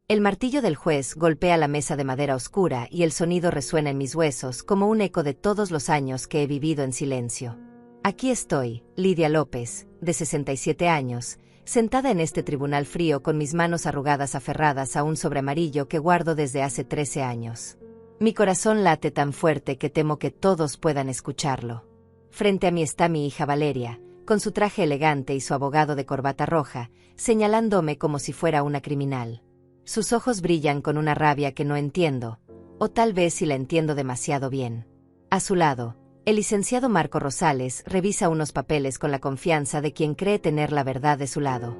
El martillo del juez golpea la mesa de madera oscura y el sonido resuena en mis huesos como un eco de todos los años que he vivido en silencio. Aquí estoy, Lidia López, de 67 años, sentada en este tribunal frío con mis manos arrugadas aferradas a un sobre amarillo que guardo desde hace 13 años. Mi corazón late tan fuerte que temo que todos puedan escucharlo. Frente a mí está mi hija Valeria, con su traje elegante y su abogado de corbata roja, señalándome como si fuera una criminal. Sus ojos brillan con una rabia que no entiendo, o tal vez si la entiendo demasiado bien. A su lado, el licenciado Marco Rosales revisa unos papeles con la confianza de quien cree tener la verdad de su lado.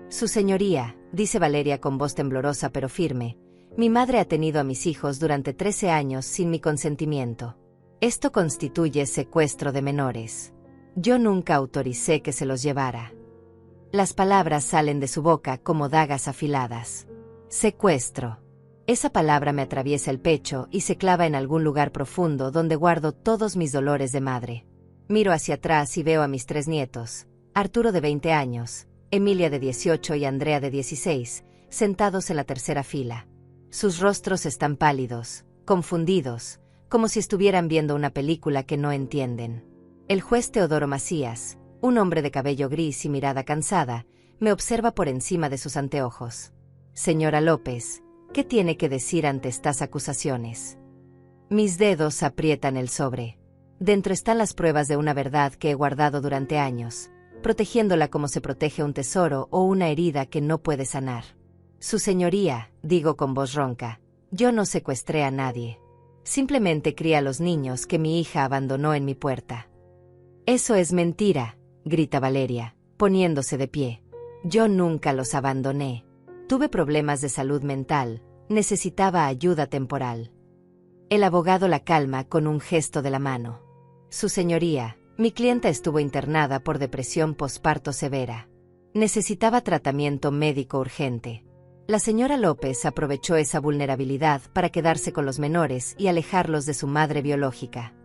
Su señoría, dice Valeria con voz temblorosa pero firme, mi madre ha tenido a mis hijos durante 13 años sin mi consentimiento. Esto constituye secuestro de menores. Yo nunca autoricé que se los llevara. Las palabras salen de su boca como dagas afiladas. Secuestro. Esa palabra me atraviesa el pecho y se clava en algún lugar profundo donde guardo todos mis dolores de madre. Miro hacia atrás y veo a mis 3 nietos, Arturo de 20 años, Emilia de 18 y Andrea de 16, sentados en la tercera fila. Sus rostros están pálidos, confundidos, como si estuvieran viendo una película que no entienden. El juez Teodoro Macías, un hombre de cabello gris y mirada cansada, me observa por encima de sus anteojos. Señora López, ¿qué tiene que decir ante estas acusaciones? Mis dedos aprietan el sobre. Dentro están las pruebas de una verdad que he guardado durante años, protegiéndola como se protege un tesoro o una herida que no puede sanar. Su señoría, digo con voz ronca, yo no secuestré a nadie. Simplemente crié a los niños que mi hija abandonó en mi puerta. Eso es mentira, grita Valeria, poniéndose de pie. Yo nunca los abandoné. Tuve problemas de salud mental, necesitaba ayuda temporal. El abogado la calma con un gesto de la mano. Su señoría, mi clienta estuvo internada por depresión posparto severa. Necesitaba tratamiento médico urgente. La señora López aprovechó esa vulnerabilidad para quedarse con los menores y alejarlos de su madre biológica.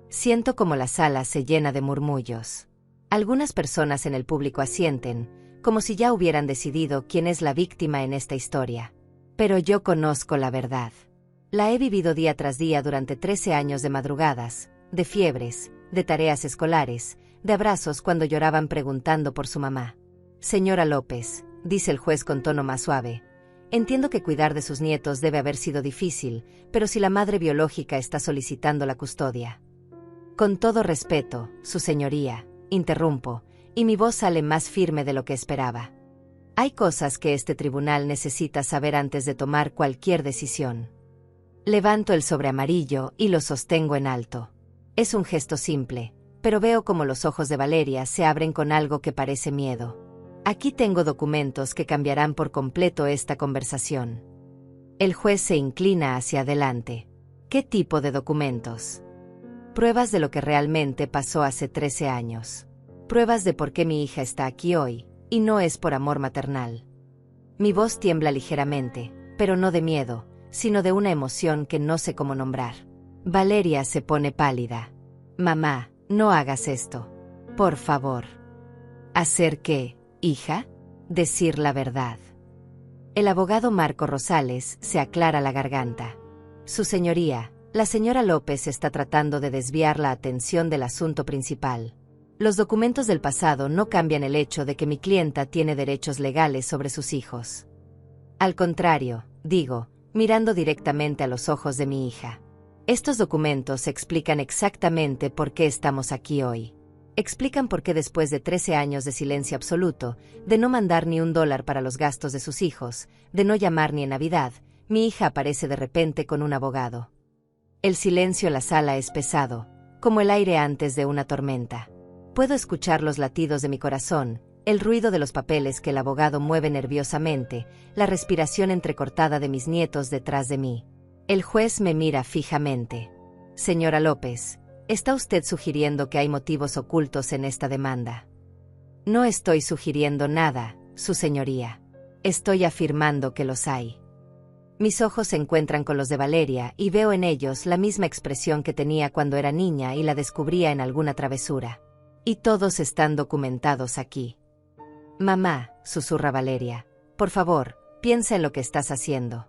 Siento como la sala se llena de murmullos. Algunas personas en el público asienten, como si ya hubieran decidido quién es la víctima en esta historia. Pero yo conozco la verdad. La he vivido día tras día durante 13 años de madrugadas, de fiebres, de tareas escolares, de abrazos cuando lloraban preguntando por su mamá. Señora López, dice el juez con tono más suave, entiendo que cuidar de sus nietos debe haber sido difícil, pero si la madre biológica está solicitando la custodia. Con todo respeto, su señoría, interrumpo, y mi voz sale más firme de lo que esperaba. Hay cosas que este tribunal necesita saber antes de tomar cualquier decisión. Levanto el sobre amarillo y lo sostengo en alto. Es un gesto simple, pero veo como los ojos de Valeria se abren con algo que parece miedo. Aquí tengo documentos que cambiarán por completo esta conversación. El juez se inclina hacia adelante. ¿Qué tipo de documentos? Pruebas de lo que realmente pasó hace 13 años. Pruebas de por qué mi hija está aquí hoy, y no es por amor maternal. Mi voz tiembla ligeramente, pero no de miedo, sino de una emoción que no sé cómo nombrar. Valeria se pone pálida. Mamá, no hagas esto. Por favor. ¿Hacer qué, hija? Decir la verdad. El abogado Marco Rosales se aclara la garganta. Su señoría, la señora López está tratando de desviar la atención del asunto principal. Los documentos del pasado no cambian el hecho de que mi clienta tiene derechos legales sobre sus hijos. Al contrario, digo, mirando directamente a los ojos de mi hija. Estos documentos explican exactamente por qué estamos aquí hoy. Explican por qué después de 13 años de silencio absoluto, de no mandar ni $1 para los gastos de sus hijos, de no llamar ni en Navidad, mi hija aparece de repente con un abogado. El silencio en la sala es pesado, como el aire antes de una tormenta. Puedo escuchar los latidos de mi corazón, el ruido de los papeles que el abogado mueve nerviosamente, la respiración entrecortada de mis nietos detrás de mí. El juez me mira fijamente. Señora López, ¿está usted sugiriendo que hay motivos ocultos en esta demanda? No estoy sugiriendo nada, su señoría. Estoy afirmando que los hay. Mis ojos se encuentran con los de Valeria y veo en ellos la misma expresión que tenía cuando era niña y la descubría en alguna travesura. Y todos están documentados aquí. Mamá, susurra Valeria, por favor, piensa en lo que estás haciendo.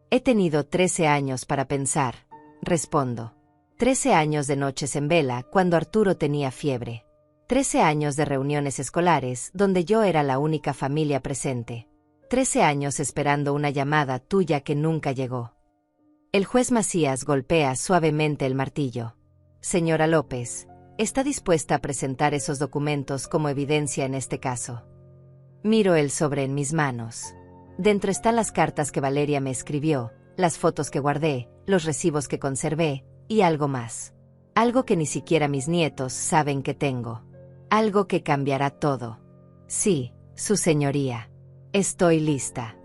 He tenido 13 años para pensar, respondo. 13 años de noches en vela cuando Arturo tenía fiebre. 13 años de reuniones escolares donde yo era la única familia presente. 13 años esperando una llamada tuya que nunca llegó. El juez Macías golpea suavemente el martillo. Señora López, ¿está dispuesta a presentar esos documentos como evidencia en este caso? Miro el sobre en mis manos. Dentro están las cartas que Valeria me escribió, las fotos que guardé, los recibos que conservé, y algo más. Algo que ni siquiera mis nietos saben que tengo. Algo que cambiará todo. Sí, su señoría. Estoy lista.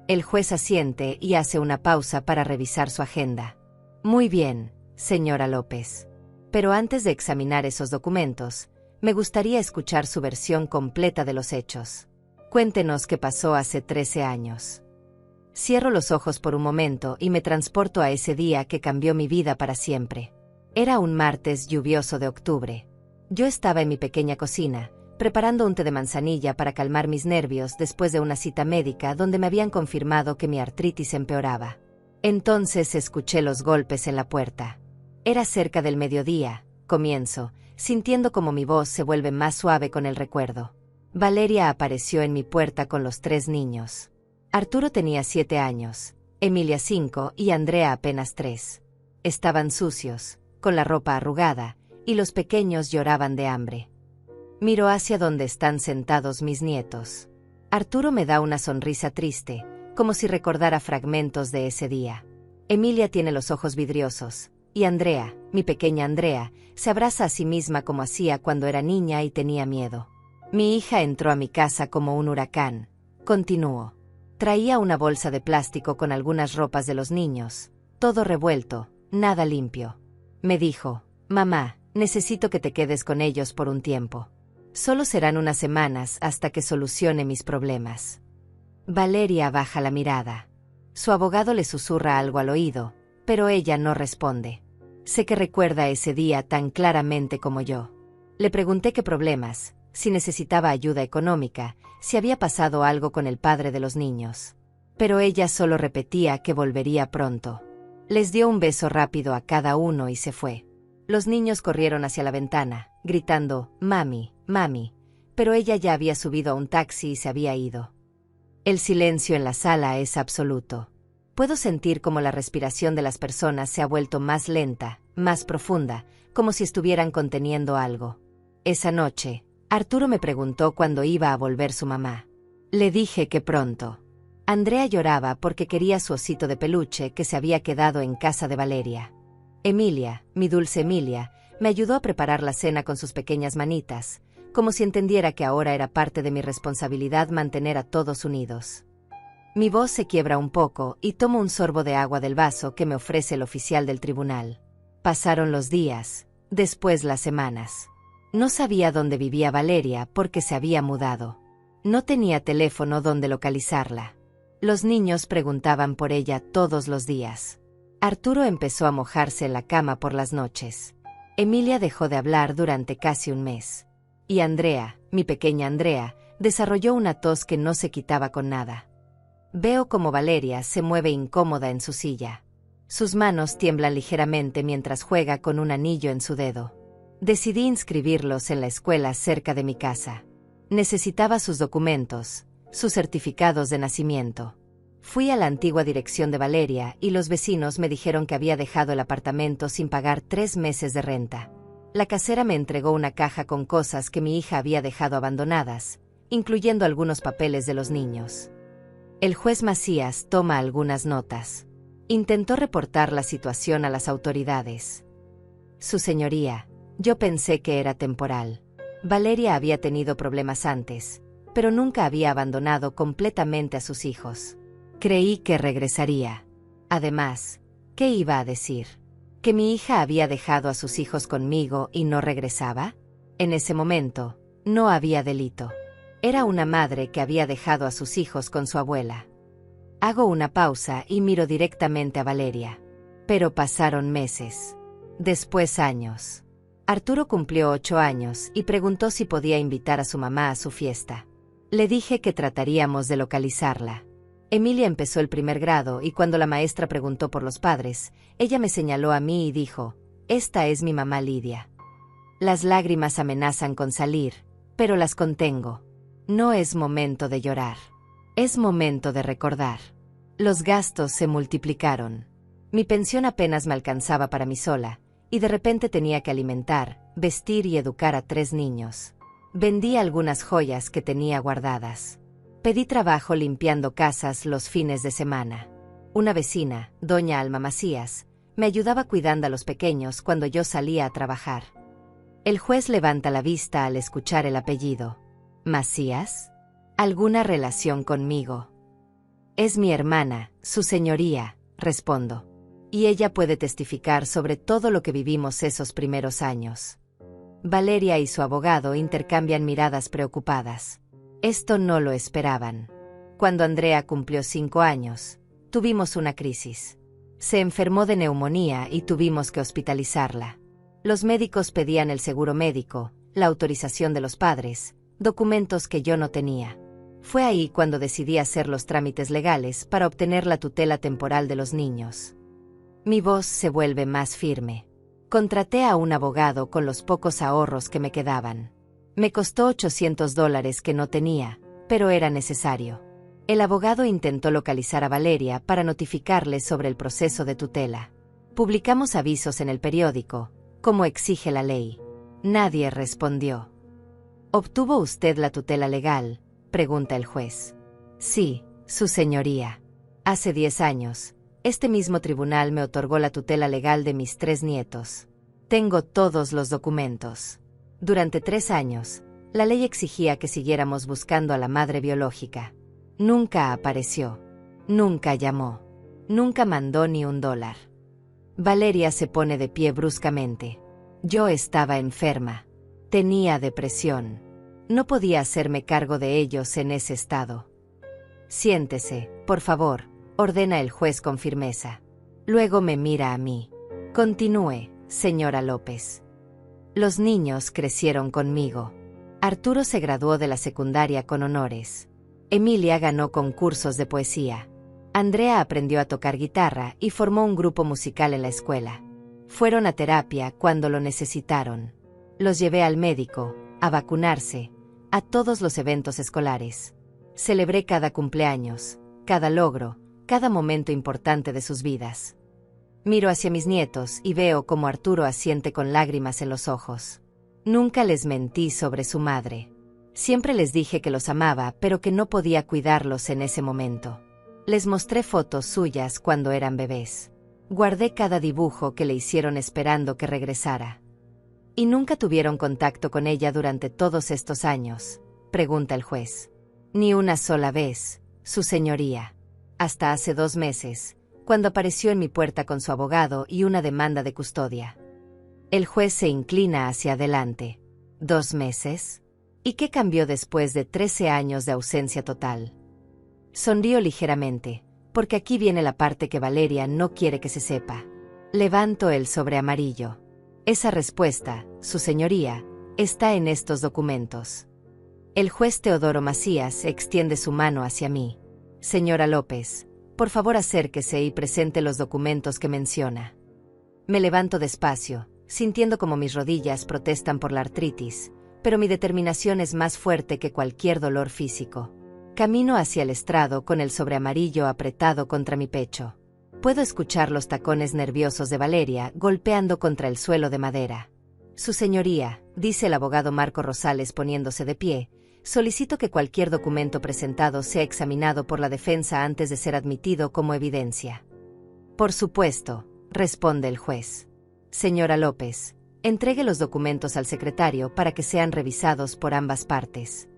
El juez asiente y hace una pausa para revisar su agenda. Muy bien, señora López. Pero antes de examinar esos documentos, me gustaría escuchar su versión completa de los hechos. Cuéntenos qué pasó hace 13 años. Cierro los ojos por un momento y me transporto a ese día que cambió mi vida para siempre. Era un martes lluvioso de octubre. Yo estaba en mi pequeña cocina, preparando un té de manzanilla para calmar mis nervios después de una cita médica donde me habían confirmado que mi artritis empeoraba. Entonces escuché los golpes en la puerta. Era cerca del mediodía, comienzo, sintiendo como mi voz se vuelve más suave con el recuerdo. Valeria apareció en mi puerta con los 3 niños. Arturo tenía 7 años, Emilia 5 y Andrea apenas 3. Estaban sucios, con la ropa arrugada, y los pequeños lloraban de hambre. Miro hacia donde están sentados mis nietos. Arturo me da una sonrisa triste, como si recordara fragmentos de ese día. Emilia tiene los ojos vidriosos, y Andrea, mi pequeña Andrea, se abraza a sí misma como hacía cuando era niña y tenía miedo. Mi hija entró a mi casa como un huracán. Continuó. Traía una bolsa de plástico con algunas ropas de los niños, todo revuelto, nada limpio. Me dijo, mamá, necesito que te quedes con ellos por un tiempo. Solo serán unas semanas hasta que solucione mis problemas. Valeria baja la mirada. Su abogado le susurra algo al oído, pero ella no responde. Sé que recuerda ese día tan claramente como yo. Le pregunté qué problemas, si necesitaba ayuda económica, si había pasado algo con el padre de los niños. Pero ella solo repetía que volvería pronto. Les dio un beso rápido a cada uno y se fue. Los niños corrieron hacia la ventana, gritando, «Mami, mami», pero ella ya había subido a un taxi y se había ido. El silencio en la sala es absoluto. Puedo sentir como la respiración de las personas se ha vuelto más lenta, más profunda, como si estuvieran conteniendo algo. Esa noche, Arturo me preguntó cuándo iba a volver su mamá. Le dije que pronto. Andrea lloraba porque quería su osito de peluche que se había quedado en casa de Valeria. Emilia, mi dulce Emilia, me ayudó a preparar la cena con sus pequeñas manitas, como si entendiera que ahora era parte de mi responsabilidad mantener a todos unidos. Mi voz se quiebra un poco y tomo un sorbo de agua del vaso que me ofrece el oficial del tribunal. Pasaron los días, después las semanas. No sabía dónde vivía Valeria porque se había mudado. No tenía teléfono donde localizarla. Los niños preguntaban por ella todos los días. Arturo empezó a mojarse en la cama por las noches. Emilia dejó de hablar durante casi un mes. Y Andrea, mi pequeña Andrea, desarrolló una tos que no se quitaba con nada. Veo como Valeria se mueve incómoda en su silla. Sus manos tiemblan ligeramente mientras juega con un anillo en su dedo. Decidí inscribirlos en la escuela cerca de mi casa. Necesitaba sus documentos, sus certificados de nacimiento. Fui a la antigua dirección de Valeria y los vecinos me dijeron que había dejado el apartamento sin pagar 3 meses de renta. La casera me entregó una caja con cosas que mi hija había dejado abandonadas, incluyendo algunos papeles de los niños. El juez Macías toma algunas notas. Intentó reportar la situación a las autoridades. Su señoría, yo pensé que era temporal. Valeria había tenido problemas antes, pero nunca había abandonado completamente a sus hijos. Creí que regresaría. Además, ¿qué iba a decir? ¿Que mi hija había dejado a sus hijos conmigo y no regresaba? En ese momento, no había delito. Era una madre que había dejado a sus hijos con su abuela. Hago una pausa y miro directamente a Valeria. Pero pasaron meses. Después años. Arturo cumplió 8 años y preguntó si podía invitar a su mamá a su fiesta. Le dije que trataríamos de localizarla. Emilia empezó el primer grado y cuando la maestra preguntó por los padres, ella me señaló a mí y dijo, «Esta es mi mamá Lidia». Las lágrimas amenazan con salir, pero las contengo. No es momento de llorar. Es momento de recordar. Los gastos se multiplicaron. Mi pensión apenas me alcanzaba para mí sola, y de repente tenía que alimentar, vestir y educar a 3 niños. Vendí algunas joyas que tenía guardadas. Pedí trabajo limpiando casas los fines de semana. Una vecina, doña Alma Macías, me ayudaba cuidando a los pequeños cuando yo salía a trabajar. El juez levanta la vista al escuchar el apellido. ¿Macías? ¿Alguna relación conmigo? Es mi hermana, su señoría, respondo. Y ella puede testificar sobre todo lo que vivimos esos primeros años. Valeria y su abogado intercambian miradas preocupadas. Esto no lo esperaban. Cuando Andrea cumplió 5 años, tuvimos una crisis. Se enfermó de neumonía y tuvimos que hospitalizarla. Los médicos pedían el seguro médico, la autorización de los padres, documentos que yo no tenía. Fue ahí cuando decidí hacer los trámites legales para obtener la tutela temporal de los niños. Mi voz se vuelve más firme. Contraté a un abogado con los pocos ahorros que me quedaban. Me costó $800 que no tenía, pero era necesario. El abogado intentó localizar a Valeria para notificarle sobre el proceso de tutela. Publicamos avisos en el periódico, como exige la ley. Nadie respondió. ¿Obtuvo usted la tutela legal?, pregunta el juez. Sí, su señoría. Hace 10 años, este mismo tribunal me otorgó la tutela legal de mis 3 nietos. Tengo todos los documentos. Durante 3 años, la ley exigía que siguiéramos buscando a la madre biológica. Nunca apareció. Nunca llamó. Nunca mandó ni $1. Valeria se pone de pie bruscamente. Yo estaba enferma. Tenía depresión. No podía hacerme cargo de ellos en ese estado. Siéntese, por favor, ordena el juez con firmeza. Luego me mira a mí. Continúe, señora López. Los niños crecieron conmigo. Arturo se graduó de la secundaria con honores. Emilia ganó concursos de poesía. Andrea aprendió a tocar guitarra y formó un grupo musical en la escuela. Fueron a terapia cuando lo necesitaron. Los llevé al médico, a vacunarse, a todos los eventos escolares. Celebré cada cumpleaños, cada logro, cada momento importante de sus vidas. Miro hacia mis nietos y veo cómo Arturo asiente con lágrimas en los ojos. Nunca les mentí sobre su madre. Siempre les dije que los amaba, pero que no podía cuidarlos en ese momento. Les mostré fotos suyas cuando eran bebés. Guardé cada dibujo que le hicieron esperando que regresara. ¿Y nunca tuvieron contacto con ella durante todos estos años?, pregunta el juez. Ni una sola vez, su señoría. Hasta hace 2 meses, cuando apareció en mi puerta con su abogado y una demanda de custodia. El juez se inclina hacia adelante. ¿2 meses? ¿Y qué cambió después de 13 años de ausencia total? Sonrío ligeramente, porque aquí viene la parte que Valeria no quiere que se sepa. Levanto el sobre amarillo. Esa respuesta, su señoría, está en estos documentos. El juez Teodoro Macías extiende su mano hacia mí. Señora López, por favor acérquese y presente los documentos que menciona. Me levanto despacio, sintiendo como mis rodillas protestan por la artritis, pero mi determinación es más fuerte que cualquier dolor físico. Camino hacia el estrado con el sobre amarillo apretado contra mi pecho. Puedo escuchar los tacones nerviosos de Valeria golpeando contra el suelo de madera. Su señoría, dice el abogado Marco Rosales poniéndose de pie, solicito que cualquier documento presentado sea examinado por la defensa antes de ser admitido como evidencia. Por supuesto, responde el juez. Señora López, entregue los documentos al secretario para que sean revisados por ambas partes.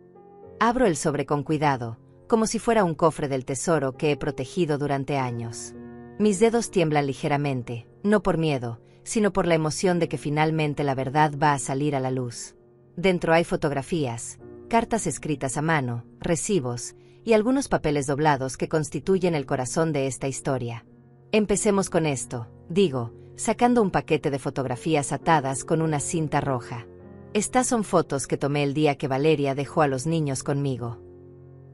Abro el sobre con cuidado, como si fuera un cofre del tesoro que he protegido durante años. Mis dedos tiemblan ligeramente, no por miedo, sino por la emoción de que finalmente la verdad va a salir a la luz. Dentro hay fotografías, cartas escritas a mano, recibos y algunos papeles doblados que constituyen el corazón de esta historia. Empecemos con esto, digo, sacando un paquete de fotografías atadas con una cinta roja. Estas son fotos que tomé el día que Valeria dejó a los niños conmigo.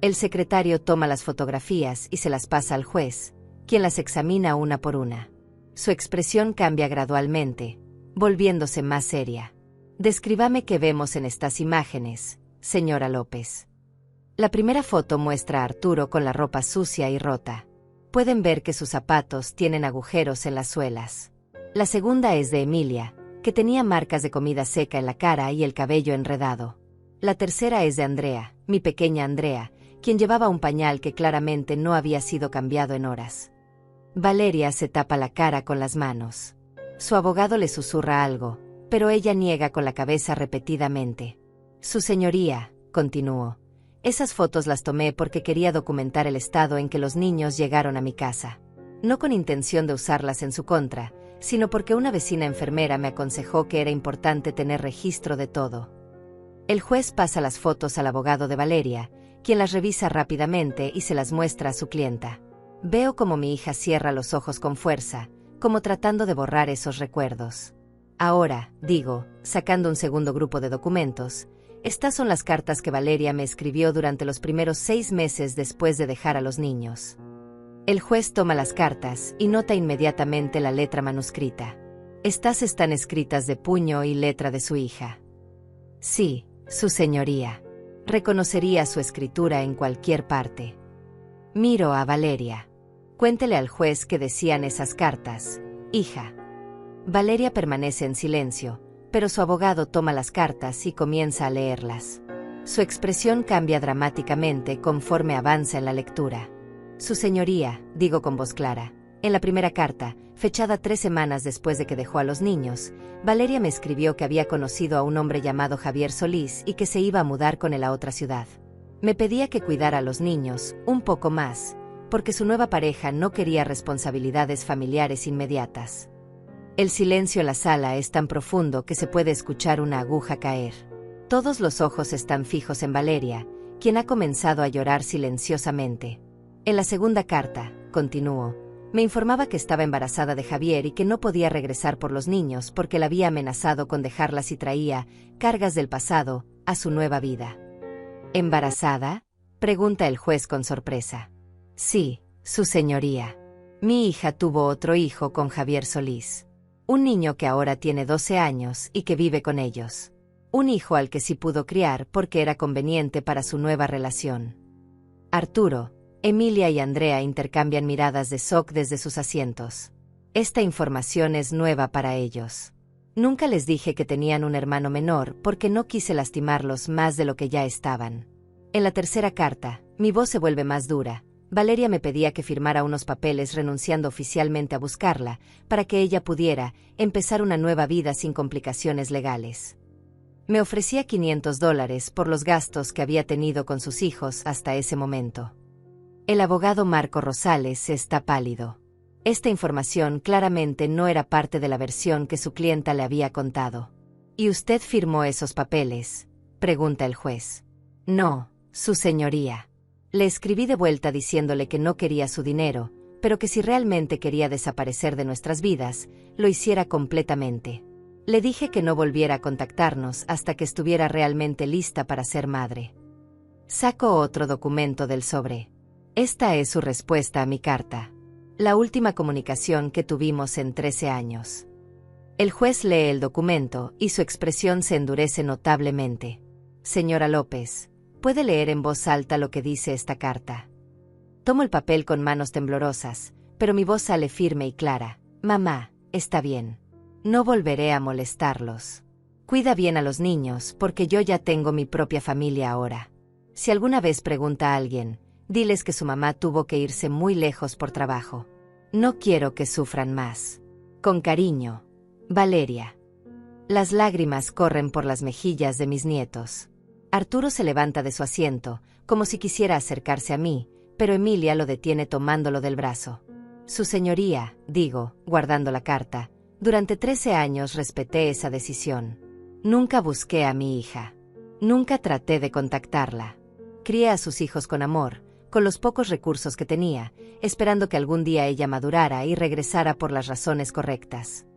El secretario toma las fotografías y se las pasa al juez, quien las examina una por una. Su expresión cambia gradualmente, volviéndose más seria. Descríbame qué vemos en estas imágenes, señora López. La primera foto muestra a Arturo con la ropa sucia y rota. Pueden ver que sus zapatos tienen agujeros en las suelas. La segunda es de Emilia, que tenía marcas de comida seca en la cara y el cabello enredado. La tercera es de Andrea, mi pequeña Andrea, quien llevaba un pañal que claramente no había sido cambiado en horas. Valeria se tapa la cara con las manos. Su abogado le susurra algo, pero ella niega con la cabeza repetidamente. Su señoría, continuó, esas fotos las tomé porque quería documentar el estado en que los niños llegaron a mi casa. No con intención de usarlas en su contra, sino porque una vecina enfermera me aconsejó que era importante tener registro de todo. El juez pasa las fotos al abogado de Valeria, quien las revisa rápidamente y se las muestra a su clienta. Veo como mi hija cierra los ojos con fuerza, como tratando de borrar esos recuerdos. Ahora, digo, sacando un segundo grupo de documentos, estas son las cartas que Valeria me escribió durante los primeros 6 meses después de dejar a los niños. El juez toma las cartas y nota inmediatamente la letra manuscrita. Estas están escritas de puño y letra de su hija. Sí, su señoría. Reconocería su escritura en cualquier parte. Miro a Valeria. Cuéntele al juez qué decían esas cartas, hija. Valeria permanece en silencio, pero su abogado toma las cartas y comienza a leerlas. Su expresión cambia dramáticamente conforme avanza en la lectura. Su señoría, digo con voz clara, en la primera carta, fechada 3 semanas después de que dejó a los niños, Valeria me escribió que había conocido a un hombre llamado Javier Solís y que se iba a mudar con él a otra ciudad. Me pedía que cuidara a los niños, un poco más, porque su nueva pareja no quería responsabilidades familiares inmediatas. El silencio en la sala es tan profundo que se puede escuchar una aguja caer. Todos los ojos están fijos en Valeria, quien ha comenzado a llorar silenciosamente. En la segunda carta, continuó, me informaba que estaba embarazada de Javier y que no podía regresar por los niños porque la había amenazado con dejarlas si traía cargas del pasado a su nueva vida. ¿Embarazada?, pregunta el juez con sorpresa. Sí, su señoría. Mi hija tuvo otro hijo con Javier Solís. Un niño que ahora tiene 12 años y que vive con ellos. Un hijo al que sí pudo criar porque era conveniente para su nueva relación. Arturo, Emilia y Andrea intercambian miradas de shock desde sus asientos. Esta información es nueva para ellos. Nunca les dije que tenían un hermano menor porque no quise lastimarlos más de lo que ya estaban. En la tercera carta, mi voz se vuelve más dura. Valeria me pedía que firmara unos papeles renunciando oficialmente a buscarla, para que ella pudiera empezar una nueva vida sin complicaciones legales. Me ofrecía $500 por los gastos que había tenido con sus hijos hasta ese momento. El abogado Marco Rosales está pálido. Esta información claramente no era parte de la versión que su clienta le había contado. ¿Y usted firmó esos papeles?, pregunta el juez. No, su señoría. Le escribí de vuelta diciéndole que no quería su dinero, pero que si realmente quería desaparecer de nuestras vidas, lo hiciera completamente. Le dije que no volviera a contactarnos hasta que estuviera realmente lista para ser madre. Saco otro documento del sobre. Esta es su respuesta a mi carta. La última comunicación que tuvimos en 13 años. El juez lee el documento y su expresión se endurece notablemente. Señora López, ¿puede leer en voz alta lo que dice esta carta? Tomo el papel con manos temblorosas, pero mi voz sale firme y clara. Mamá, está bien. No volveré a molestarlos. Cuida bien a los niños porque yo ya tengo mi propia familia ahora. Si alguna vez pregunta a alguien, diles que su mamá tuvo que irse muy lejos por trabajo. No quiero que sufran más. Con cariño, Valeria. Las lágrimas corren por las mejillas de mis nietos. Arturo se levanta de su asiento, como si quisiera acercarse a mí, pero Emilia lo detiene tomándolo del brazo. Su señoría, digo, guardando la carta, durante 13 años respeté esa decisión. Nunca busqué a mi hija. Nunca traté de contactarla. Crié a sus hijos con amor, con los pocos recursos que tenía, esperando que algún día ella madurara y regresara por las razones correctas.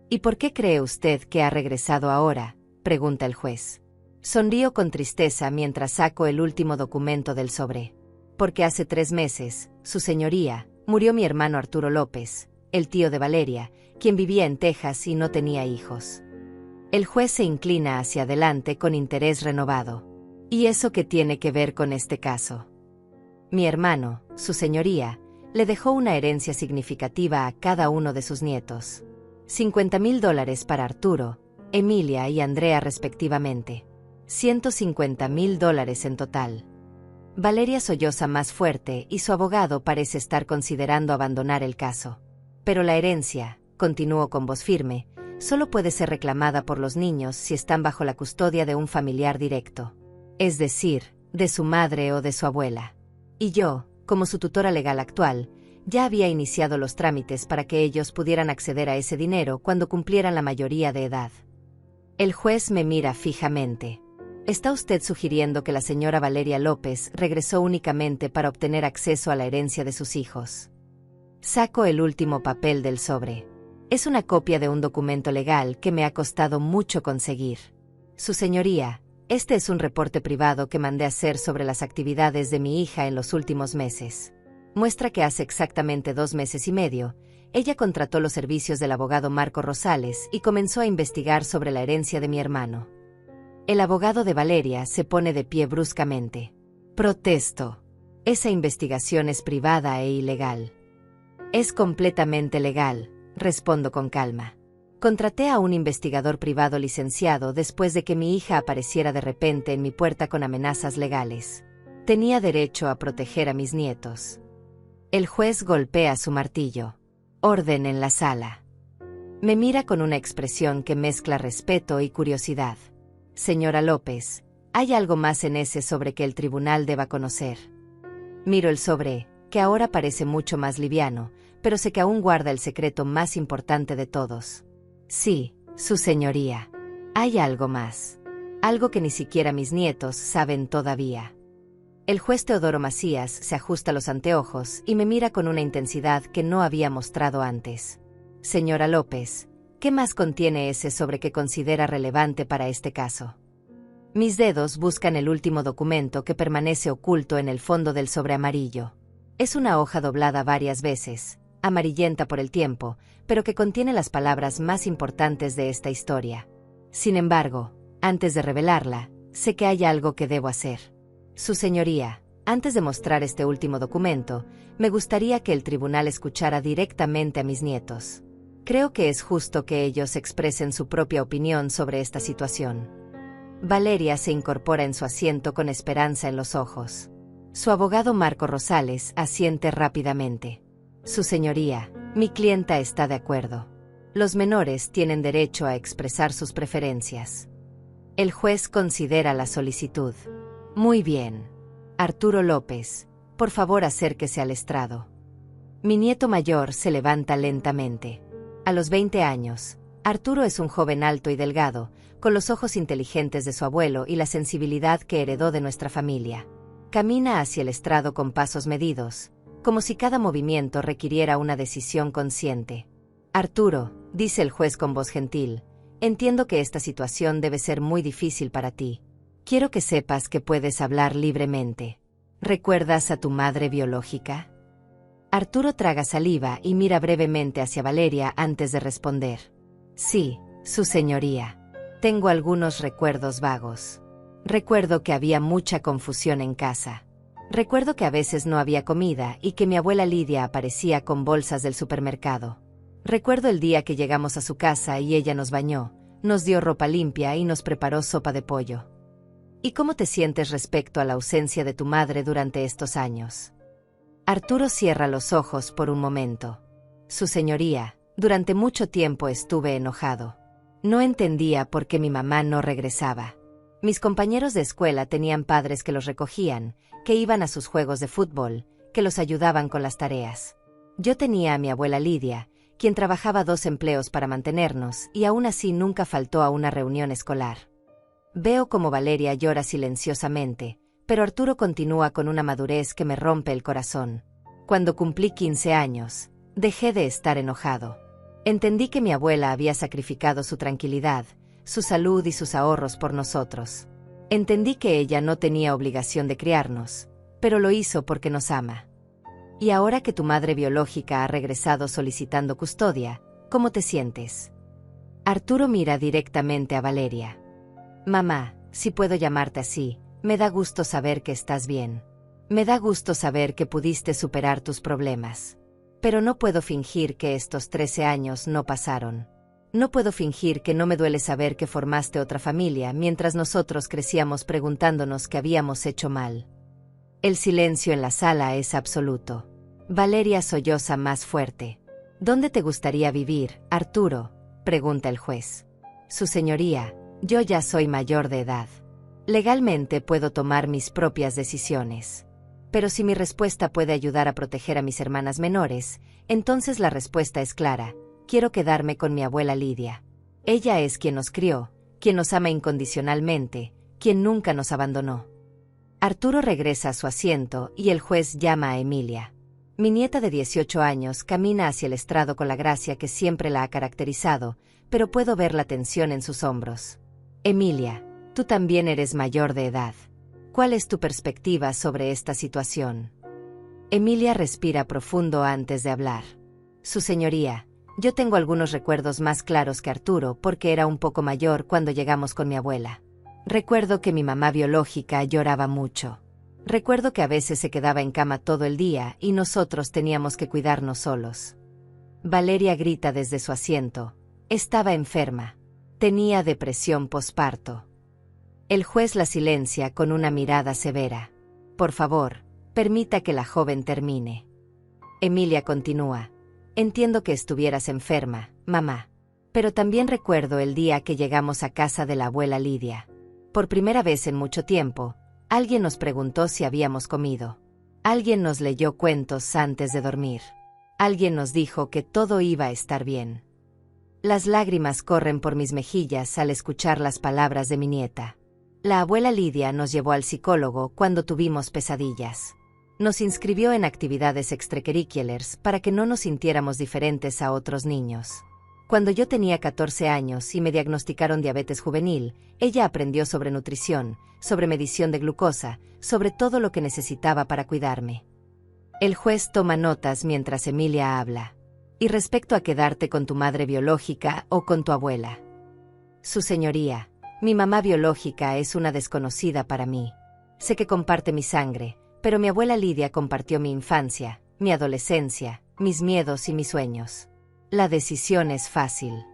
¿Y por qué cree usted que ha regresado ahora?, pregunta el juez. Sonrío con tristeza mientras saco el último documento del sobre. Porque hace 3 meses, su señoría, murió mi hermano Arturo López, el tío de Valeria, quien vivía en Texas y no tenía hijos. El juez se inclina hacia adelante con interés renovado. ¿Y eso qué tiene que ver con este caso? Mi hermano, su señoría, le dejó una herencia significativa a cada uno de sus nietos. $50,000 para Arturo, Emilia y Andrea respectivamente. $150,000 en total. Valeria solloza más fuerte y su abogado parece estar considerando abandonar el caso. Pero la herencia, continuó con voz firme, solo puede ser reclamada por los niños si están bajo la custodia de un familiar directo. Es decir, de su madre o de su abuela. Y yo, como su tutora legal actual, ya había iniciado los trámites para que ellos pudieran acceder a ese dinero cuando cumplieran la mayoría de edad. El juez me mira fijamente. ¿Está usted sugiriendo que la señora Valeria López regresó únicamente para obtener acceso a la herencia de sus hijos? Saco el último papel del sobre. Es una copia de un documento legal que me ha costado mucho conseguir. Su señoría, este es un reporte privado que mandé hacer sobre las actividades de mi hija en los últimos meses. Muestra que hace exactamente 2 meses y medio, ella contrató los servicios del abogado Marco Rosales y comenzó a investigar sobre la herencia de mi hermano. El abogado de Valeria se pone de pie bruscamente. Protesto. Esa investigación es privada e ilegal. Es completamente legal, respondo con calma. Contraté a un investigador privado licenciado después de que mi hija apareciera de repente en mi puerta con amenazas legales. Tenía derecho a proteger a mis nietos. El juez golpea su martillo. Orden en la sala. Me mira con una expresión que mezcla respeto y curiosidad. Señora López, ¿hay algo más en ese sobre que el tribunal deba conocer? Miro el sobre, que ahora parece mucho más liviano, pero sé que aún guarda el secreto más importante de todos. Sí, su señoría. Hay algo más. Algo que ni siquiera mis nietos saben todavía. El juez Teodoro Macías se ajusta los anteojos y me mira con una intensidad que no había mostrado antes. Señora López, ¿qué más contiene ese sobre que considera relevante para este caso? Mis dedos buscan el último documento que permanece oculto en el fondo del sobre amarillo. Es una hoja doblada varias veces, amarillenta por el tiempo, pero que contiene las palabras más importantes de esta historia. Sin embargo, antes de revelarla, sé que hay algo que debo hacer. Su señoría, antes de mostrar este último documento, me gustaría que el tribunal escuchara directamente a mis nietos. Creo que es justo que ellos expresen su propia opinión sobre esta situación. Valeria se incorpora en su asiento con esperanza en los ojos. Su abogado Marco Rosales asiente rápidamente. Su señoría, mi clienta está de acuerdo. Los menores tienen derecho a expresar sus preferencias. El juez considera la solicitud. Muy bien. Arturo López, por favor acérquese al estrado. Mi nieto mayor se levanta lentamente. A los 20 años, Arturo es un joven alto y delgado, con los ojos inteligentes de su abuelo y la sensibilidad que heredó de nuestra familia. Camina hacia el estrado con pasos medidos, como si cada movimiento requiriera una decisión consciente. Arturo, dice el juez con voz gentil, entiendo que esta situación debe ser muy difícil para ti. Quiero que sepas que puedes hablar libremente. ¿Recuerdas a tu madre biológica? Arturo traga saliva y mira brevemente hacia Valeria antes de responder. Sí, su señoría. Tengo algunos recuerdos vagos. Recuerdo que había mucha confusión en casa. Recuerdo que a veces no había comida y que mi abuela Lidia aparecía con bolsas del supermercado. Recuerdo el día que llegamos a su casa y ella nos bañó, nos dio ropa limpia y nos preparó sopa de pollo. ¿Y cómo te sientes respecto a la ausencia de tu madre durante estos años? Arturo cierra los ojos por un momento. Su señoría, durante mucho tiempo estuve enojado. No entendía por qué mi mamá no regresaba. Mis compañeros de escuela tenían padres que los recogían, que iban a sus juegos de fútbol, que los ayudaban con las tareas. Yo tenía a mi abuela Lidia, quien trabajaba 2 empleos para mantenernos y aún así nunca faltó a una reunión escolar. Veo como Valeria llora silenciosamente, pero Arturo continúa con una madurez que me rompe el corazón. Cuando cumplí 15 años, dejé de estar enojado. Entendí que mi abuela había sacrificado su tranquilidad, su salud y sus ahorros por nosotros. Entendí que ella no tenía obligación de criarnos, pero lo hizo porque nos ama. Y ahora que tu madre biológica ha regresado solicitando custodia, ¿cómo te sientes? Arturo mira directamente a Valeria. Mamá, si puedo llamarte así, me da gusto saber que estás bien. Me da gusto saber que pudiste superar tus problemas. Pero no puedo fingir que estos 13 años no pasaron. No puedo fingir que no me duele saber que formaste otra familia mientras nosotros crecíamos preguntándonos qué habíamos hecho mal. El silencio en la sala es absoluto. Valeria solloza más fuerte. ¿Dónde te gustaría vivir, Arturo?, pregunta el juez. Su señoría, yo ya soy mayor de edad. Legalmente puedo tomar mis propias decisiones. Pero si mi respuesta puede ayudar a proteger a mis hermanas menores, entonces la respuesta es clara. Quiero quedarme con mi abuela Lidia. Ella es quien nos crió, quien nos ama incondicionalmente, quien nunca nos abandonó. Arturo regresa a su asiento y el juez llama a Emilia. Mi nieta de 18 años camina hacia el estrado con la gracia que siempre la ha caracterizado, pero puedo ver la tensión en sus hombros. Emilia, tú también eres mayor de edad. ¿Cuál es tu perspectiva sobre esta situación? Emilia respira profundo antes de hablar. Su señoría, yo tengo algunos recuerdos más claros que Arturo porque era un poco mayor cuando llegamos con mi abuela. Recuerdo que mi mamá biológica lloraba mucho. Recuerdo que a veces se quedaba en cama todo el día y nosotros teníamos que cuidarnos solos. Valeria grita desde su asiento. Estaba enferma. Tenía depresión posparto. El juez la silencia con una mirada severa. Por favor, permita que la joven termine. Emilia continúa. Entiendo que estuvieras enferma, mamá. Pero también recuerdo el día que llegamos a casa de la abuela Lidia. Por primera vez en mucho tiempo, alguien nos preguntó si habíamos comido. Alguien nos leyó cuentos antes de dormir. Alguien nos dijo que todo iba a estar bien. Las lágrimas corren por mis mejillas al escuchar las palabras de mi nieta. La abuela Lidia nos llevó al psicólogo cuando tuvimos pesadillas. Nos inscribió en actividades extracurriculares para que no nos sintiéramos diferentes a otros niños. Cuando yo tenía 14 años y me diagnosticaron diabetes juvenil, ella aprendió sobre nutrición, sobre medición de glucosa, sobre todo lo que necesitaba para cuidarme. El juez toma notas mientras Emilia habla. Y respecto a quedarte con tu madre biológica o con tu abuela. Su señoría, mi mamá biológica es una desconocida para mí. Sé que comparte mi sangre, pero mi abuela Lidia compartió mi infancia, mi adolescencia, mis miedos y mis sueños. La decisión es fácil.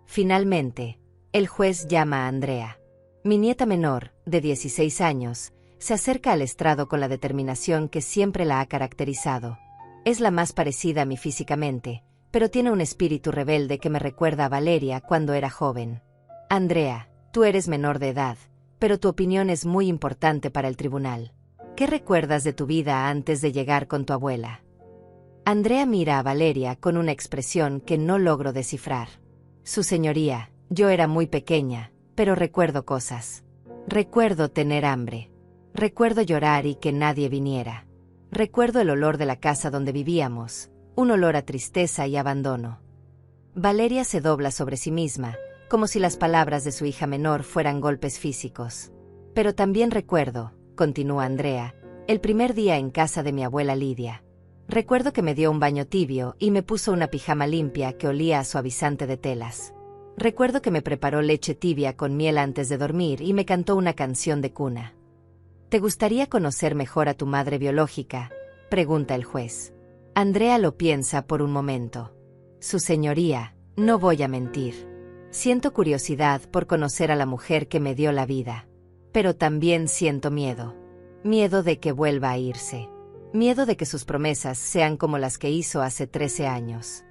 Finalmente, el juez llama a Andrea. Mi nieta menor, de 16 años, se acerca al estrado con la determinación que siempre la ha caracterizado. Es la más parecida a mí físicamente, pero tiene un espíritu rebelde que me recuerda a Valeria cuando era joven. Andrea, tú eres menor de edad, pero tu opinión es muy importante para el tribunal. ¿Qué recuerdas de tu vida antes de llegar con tu abuela? Andrea mira a Valeria con una expresión que no logro descifrar. Su señoría, yo era muy pequeña, pero recuerdo cosas. Recuerdo tener hambre. Recuerdo llorar y que nadie viniera. Recuerdo el olor de la casa donde vivíamos, un olor a tristeza y abandono. Valeria se dobla sobre sí misma, como si las palabras de su hija menor fueran golpes físicos. Pero también recuerdo, continúa Andrea, el primer día en casa de mi abuela Lidia. Recuerdo que me dio un baño tibio y me puso una pijama limpia que olía a suavizante de telas. Recuerdo que me preparó leche tibia con miel antes de dormir y me cantó una canción de cuna. ¿Te gustaría conocer mejor a tu madre biológica?, pregunta el juez. Andrea lo piensa por un momento. Su señoría, no voy a mentir. Siento curiosidad por conocer a la mujer que me dio la vida. Pero también siento miedo. Miedo de que vuelva a irse. Miedo de que sus promesas sean como las que hizo hace 13 años.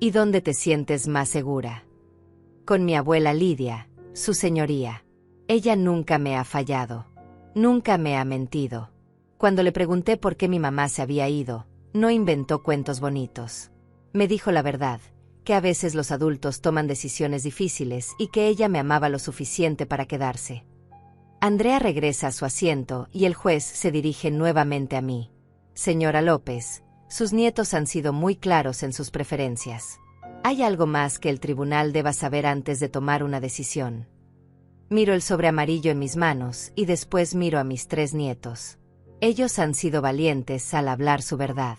¿Y dónde te sientes más segura? Con mi abuela Lidia, su señoría. Ella nunca me ha fallado. Nunca me ha mentido. Cuando le pregunté por qué mi mamá se había ido, no inventó cuentos bonitos. Me dijo la verdad, que a veces los adultos toman decisiones difíciles y que ella me amaba lo suficiente para quedarse. Andrea regresa a su asiento y el juez se dirige nuevamente a mí. Señora López, sus nietos han sido muy claros en sus preferencias. ¿Hay algo más que el tribunal deba saber antes de tomar una decisión? Miro el sobre amarillo en mis manos y después miro a mis 3 nietos. Ellos han sido valientes al hablar su verdad.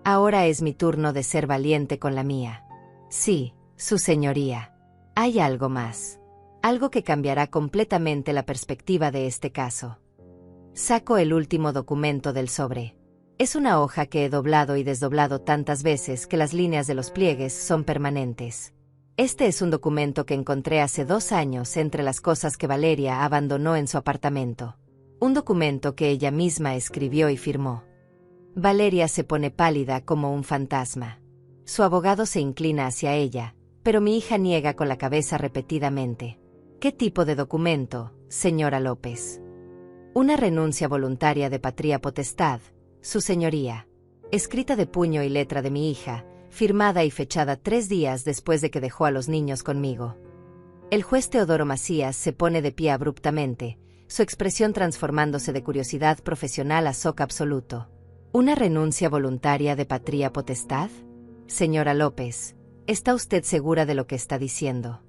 Ahora es mi turno de ser valiente con la mía. Sí, su señoría. Hay algo más. Algo que cambiará completamente la perspectiva de este caso. Saco el último documento del sobre. Es una hoja que he doblado y desdoblado tantas veces que las líneas de los pliegues son permanentes. Este es un documento que encontré hace 2 años entre las cosas que Valeria abandonó en su apartamento. Un documento que ella misma escribió y firmó. Valeria se pone pálida como un fantasma. Su abogado se inclina hacia ella, pero mi hija niega con la cabeza repetidamente. ¿Qué tipo de documento, señora López? Una renuncia voluntaria de patria potestad, su señoría. Escrita de puño y letra de mi hija, firmada y fechada 3 días después de que dejó a los niños conmigo. El juez Teodoro Macías se pone de pie abruptamente, su expresión transformándose de curiosidad profesional a shock absoluto. ¿Una renuncia voluntaria de patria potestad? Señora López, ¿está usted segura de lo que está diciendo?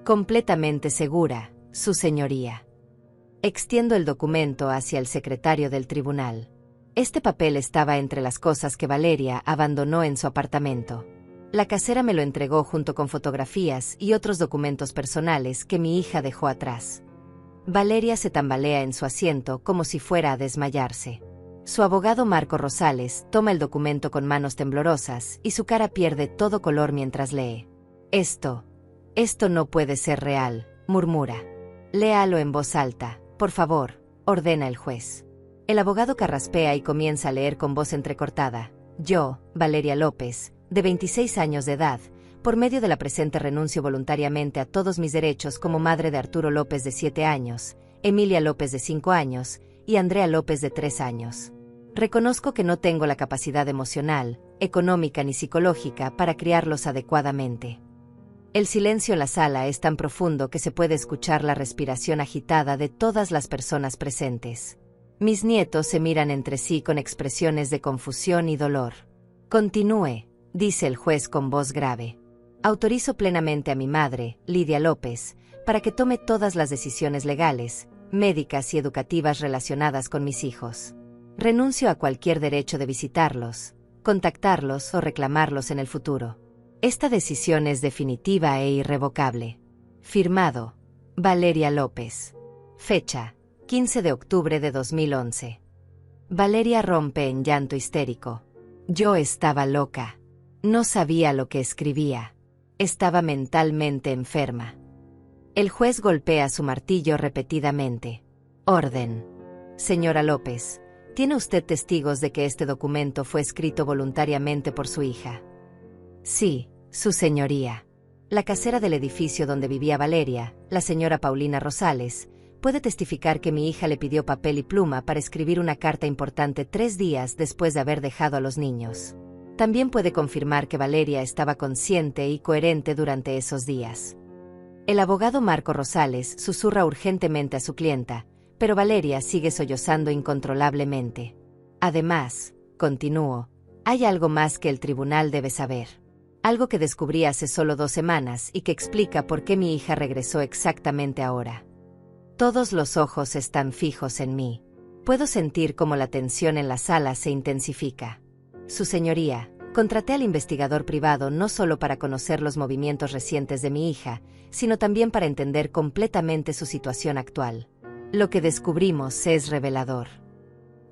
Completamente segura, su señoría. Extiendo el documento hacia el secretario del tribunal. Este papel estaba entre las cosas que Valeria abandonó en su apartamento. La casera me lo entregó junto con fotografías y otros documentos personales que mi hija dejó atrás. Valeria se tambalea en su asiento como si fuera a desmayarse. Su abogado Marco Rosales toma el documento con manos temblorosas y su cara pierde todo color mientras lee. Esto no puede ser real, murmura. Léalo en voz alta, por favor, ordena el juez. El abogado carraspea y comienza a leer con voz entrecortada. Yo, Valeria López, de 26 años de edad, por medio de la presente renuncio voluntariamente a todos mis derechos como madre de Arturo López de 7 años, Emilia López de 5 años y Andrea López de 3 años. Reconozco que no tengo la capacidad emocional, económica ni psicológica para criarlos adecuadamente. El silencio en la sala es tan profundo que se puede escuchar la respiración agitada de todas las personas presentes. Mis nietos se miran entre sí con expresiones de confusión y dolor. Continúe, dice el juez con voz grave. Autorizo plenamente a mi madre, Lidia López, para que tome todas las decisiones legales, médicas y educativas relacionadas con mis hijos. Renuncio a cualquier derecho de visitarlos, contactarlos o reclamarlos en el futuro. Esta decisión es definitiva e irrevocable. Firmado, Valeria López. Fecha, 15 de octubre de 2011. Valeria rompe en llanto histérico. Yo estaba loca. No sabía lo que escribía. Estaba mentalmente enferma. El juez golpea su martillo repetidamente. Orden. Señora López, ¿tiene usted testigos de que este documento fue escrito voluntariamente por su hija? Sí, su señoría. La casera del edificio donde vivía Valeria, la señora Paulina Rosales, puede testificar que mi hija le pidió papel y pluma para escribir una carta importante 3 días después de haber dejado a los niños. También puede confirmar que Valeria estaba consciente y coherente durante esos días. El abogado Marco Rosales susurra urgentemente a su clienta, pero Valeria sigue sollozando incontrolablemente. Además, continúo, hay algo más que el tribunal debe saber. Algo que descubrí hace solo 2 semanas y que explica por qué mi hija regresó exactamente ahora. Todos los ojos están fijos en mí. Puedo sentir cómo la tensión en la sala se intensifica. Su señoría, contraté al investigador privado no solo para conocer los movimientos recientes de mi hija, sino también para entender completamente su situación actual. Lo que descubrimos es revelador.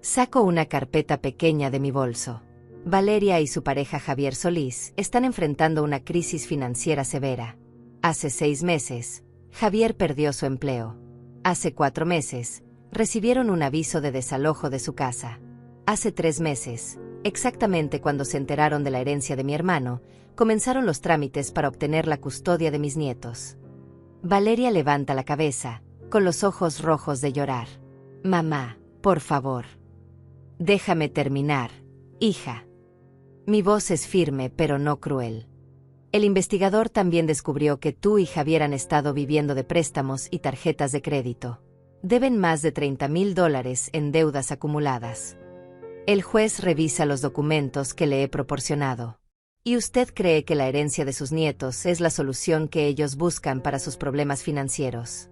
Saco una carpeta pequeña de mi bolso. Valeria y su pareja Javier Solís están enfrentando una crisis financiera severa. Hace 6 meses, Javier perdió su empleo. Hace 4 meses, recibieron un aviso de desalojo de su casa. Hace 3 meses, exactamente cuando se enteraron de la herencia de mi hermano, comenzaron los trámites para obtener la custodia de mis nietos. Valeria levanta la cabeza, con los ojos rojos de llorar. Mamá, por favor. Déjame terminar, hija. Mi voz es firme pero no cruel. El investigador también descubrió que tú y Javier han estado viviendo de préstamos y tarjetas de crédito. Deben más de $30,000 en deudas acumuladas. El juez revisa los documentos que le he proporcionado. ¿Y usted cree que la herencia de sus nietos es la solución que ellos buscan para sus problemas financieros?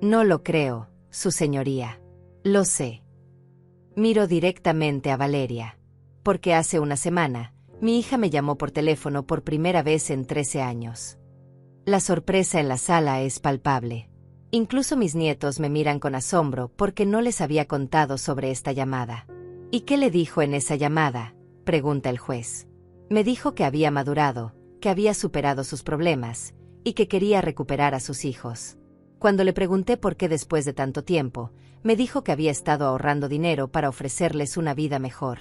No lo creo, su señoría. Lo sé. Miro directamente a Valeria. Porque hace una semana, mi hija me llamó por teléfono por primera vez en 13 años. La sorpresa en la sala es palpable. Incluso mis nietos me miran con asombro porque no les había contado sobre esta llamada. ¿Y qué le dijo en esa llamada?, pregunta el juez. Me dijo que había madurado, que había superado sus problemas, y que quería recuperar a sus hijos. Cuando le pregunté por qué después de tanto tiempo, me dijo que había estado ahorrando dinero para ofrecerles una vida mejor.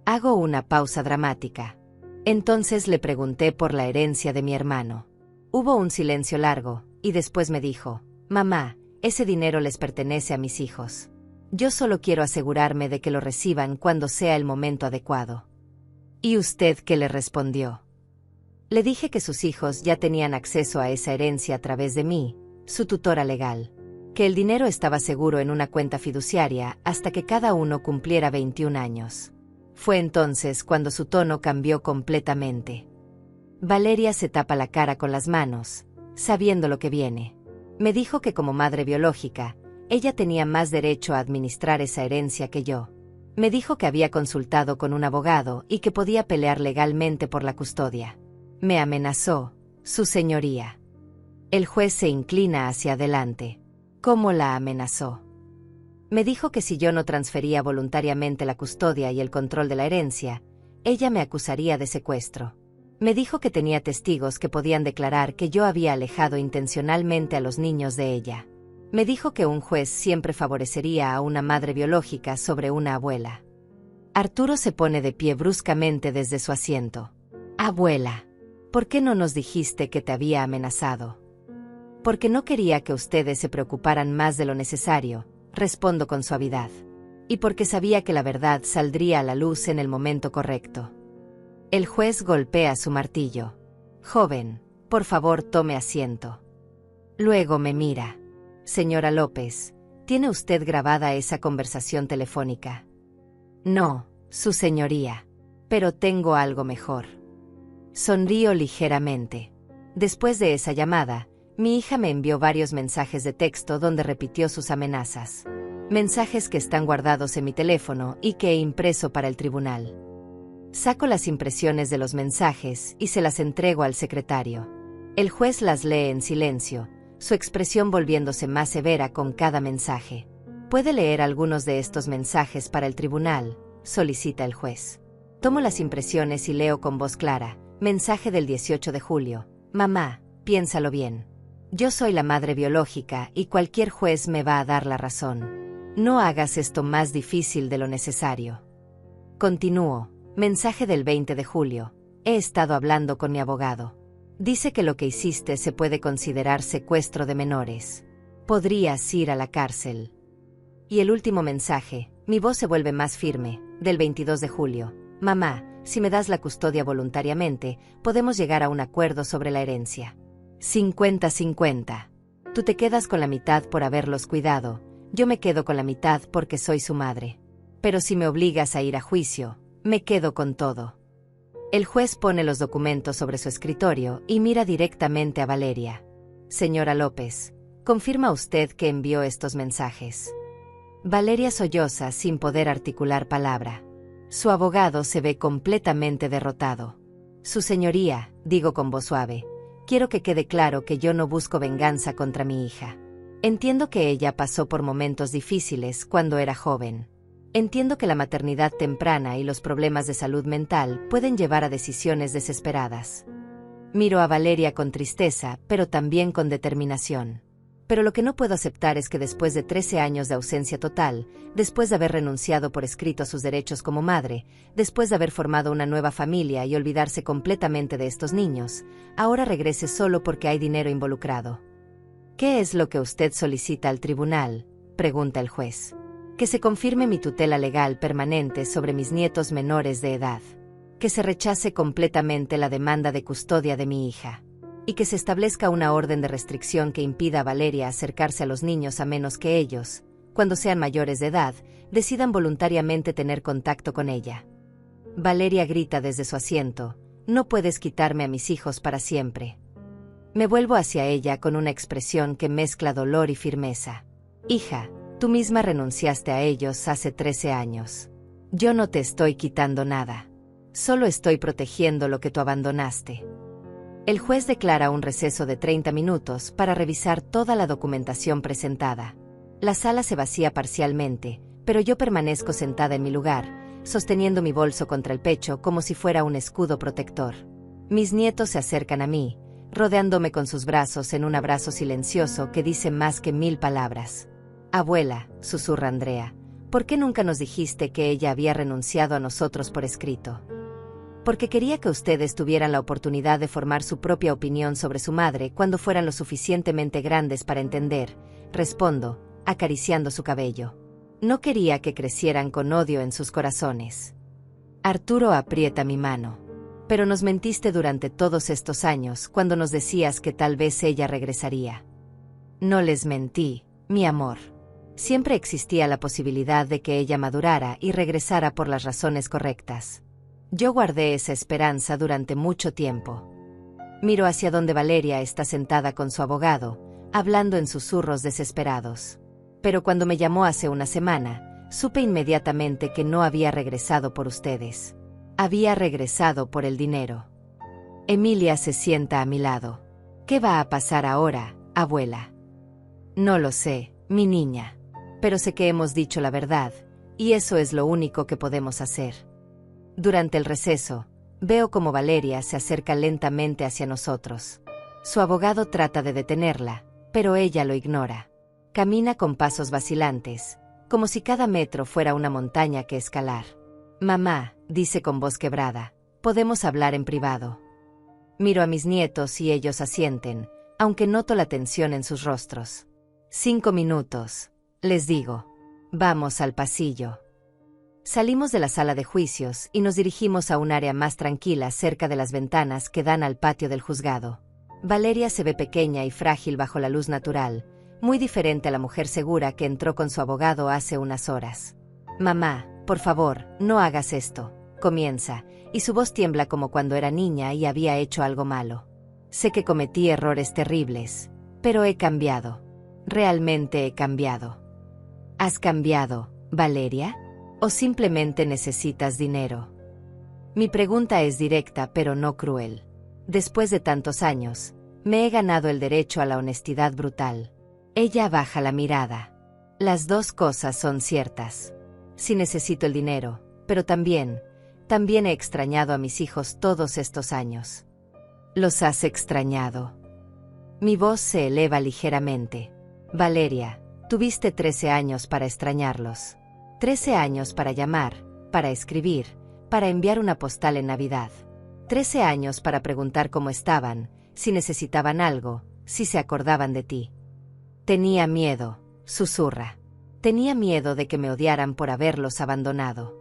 Hago una pausa dramática. Entonces le pregunté por la herencia de mi hermano. Hubo un silencio largo, y después me dijo: «Mamá, ese dinero les pertenece a mis hijos. Yo solo quiero asegurarme de que lo reciban cuando sea el momento adecuado». ¿Y usted qué le respondió? Le dije que sus hijos ya tenían acceso a esa herencia a través de mí, su tutora legal. Que el dinero estaba seguro en una cuenta fiduciaria hasta que cada uno cumpliera 21 años. Fue entonces cuando su tono cambió completamente. Valeria se tapa la cara con las manos, sabiendo lo que viene. Me dijo que como madre biológica, ella tenía más derecho a administrar esa herencia que yo. Me dijo que había consultado con un abogado y que podía pelear legalmente por la custodia. Me amenazó, su señoría. El juez se inclina hacia adelante. ¿Cómo la amenazó? Me dijo que si yo no transfería voluntariamente la custodia y el control de la herencia, ella me acusaría de secuestro. Me dijo que tenía testigos que podían declarar que yo había alejado intencionalmente a los niños de ella. Me dijo que un juez siempre favorecería a una madre biológica sobre una abuela. Arturo se pone de pie bruscamente desde su asiento. Abuela, ¿por qué no nos dijiste que te había amenazado? Porque no quería que ustedes se preocuparan más de lo necesario, respondo con suavidad. Y porque sabía que la verdad saldría a la luz en el momento correcto. El juez golpea su martillo. Joven, por favor tome asiento. Luego me mira. Señora López, ¿tiene usted grabada esa conversación telefónica? No, su señoría. Pero tengo algo mejor. Sonrío ligeramente. Después de esa llamada, mi hija me envió varios mensajes de texto donde repitió sus amenazas. Mensajes que están guardados en mi teléfono y que he impreso para el tribunal. Saco las impresiones de los mensajes y se las entrego al secretario. El juez las lee en silencio, su expresión volviéndose más severa con cada mensaje. ¿Puede leer algunos de estos mensajes para el tribunal?, solicita el juez. Tomo las impresiones y leo con voz clara. Mensaje del 18 de julio. Mamá, piénsalo bien. Yo soy la madre biológica y cualquier juez me va a dar la razón. No hagas esto más difícil de lo necesario. Continúo. Mensaje del 20 de julio. He estado hablando con mi abogado. Dice que lo que hiciste se puede considerar secuestro de menores. Podrías ir a la cárcel. Y el último mensaje, mi voz se vuelve más firme, del 22 de julio. Mamá, si me das la custodia voluntariamente, podemos llegar a un acuerdo sobre la herencia. 50-50. Tú te quedas con la mitad por haberlos cuidado, yo me quedo con la mitad porque soy su madre. Pero si me obligas a ir a juicio, me quedo con todo. El juez pone los documentos sobre su escritorio y mira directamente a Valeria. Señora López, ¿confirma usted que envió estos mensajes? Valeria solloza sin poder articular palabra. Su abogado se ve completamente derrotado. Su señoría, digo con voz suave, quiero que quede claro que yo no busco venganza contra mi hija. Entiendo que ella pasó por momentos difíciles cuando era joven. Entiendo que la maternidad temprana y los problemas de salud mental pueden llevar a decisiones desesperadas. Miro a Valeria con tristeza, pero también con determinación. Pero lo que no puedo aceptar es que después de 13 años de ausencia total, después de haber renunciado por escrito a sus derechos como madre, después de haber formado una nueva familia y olvidarse completamente de estos niños, ahora regrese solo porque hay dinero involucrado. ¿Qué es lo que usted solicita al tribunal?, pregunta el juez. Que se confirme mi tutela legal permanente sobre mis nietos menores de edad. Que se rechace completamente la demanda de custodia de mi hija. Y que se establezca una orden de restricción que impida a Valeria acercarse a los niños a menos que ellos, cuando sean mayores de edad, decidan voluntariamente tener contacto con ella. Valeria grita desde su asiento, no puedes quitarme a mis hijos para siempre. Me vuelvo hacia ella con una expresión que mezcla dolor y firmeza. Hija, Tú misma renunciaste a ellos hace 13 años. Yo no te estoy quitando nada. Solo estoy protegiendo lo que tú abandonaste. El juez declara un receso de 30 minutos para revisar toda la documentación presentada. La sala se vacía parcialmente, pero yo permanezco sentada en mi lugar, sosteniendo mi bolso contra el pecho como si fuera un escudo protector. Mis nietos se acercan a mí, rodeándome con sus brazos en un abrazo silencioso que dice más que 1000 palabras. Abuela, susurra Andrea, ¿por qué nunca nos dijiste que ella había renunciado a nosotros por escrito? Porque quería que ustedes tuvieran la oportunidad de formar su propia opinión sobre su madre cuando fueran lo suficientemente grandes para entender, respondo, acariciando su cabello. No quería que crecieran con odio en sus corazones. Arturo aprieta mi mano. Pero nos mentiste durante todos estos años cuando nos decías que tal vez ella regresaría. No les mentí, mi amor. Siempre existía la posibilidad de que ella madurara y regresara por las razones correctas. Yo guardé esa esperanza durante mucho tiempo. Miro hacia donde Valeria está sentada con su abogado, hablando en susurros desesperados. Pero cuando me llamó hace una semana, supe inmediatamente que no había regresado por ustedes. Había regresado por el dinero. Emilia se sienta a mi lado. ¿Qué va a pasar ahora, abuela? No lo sé, mi niña. Pero sé que hemos dicho la verdad, y eso es lo único que podemos hacer. Durante el receso, veo como Valeria se acerca lentamente hacia nosotros. Su abogado trata de detenerla, pero ella lo ignora. Camina con pasos vacilantes, como si cada metro fuera una montaña que escalar. Mamá, dice con voz quebrada, podemos hablar en privado. Miro a mis nietos y ellos asienten, aunque noto la tensión en sus rostros. 5 minutos, les digo. Vamos al pasillo. Salimos de la sala de juicios y nos dirigimos a un área más tranquila cerca de las ventanas que dan al patio del juzgado. Valeria se ve pequeña y frágil bajo la luz natural, muy diferente a la mujer segura que entró con su abogado hace unas horas. Mamá, por favor, no hagas esto, comienza, y su voz tiembla como cuando era niña y había hecho algo malo. Sé que cometí errores terribles, pero he cambiado. Realmente he cambiado. ¿Has cambiado, Valeria? ¿O simplemente necesitas dinero? Mi pregunta es directa pero no cruel. Después de tantos años, me he ganado el derecho a la honestidad brutal. Ella baja la mirada. Las dos cosas son ciertas. Sí necesito el dinero, pero también he extrañado a mis hijos todos estos años. ¿Los has extrañado? Mi voz se eleva ligeramente. Valeria, tuviste 13 años para extrañarlos. 13 años para llamar, para escribir, para enviar una postal en Navidad. 13 años para preguntar cómo estaban, si necesitaban algo, si se acordaban de ti. Tenía miedo, susurra. Tenía miedo de que me odiaran por haberlos abandonado.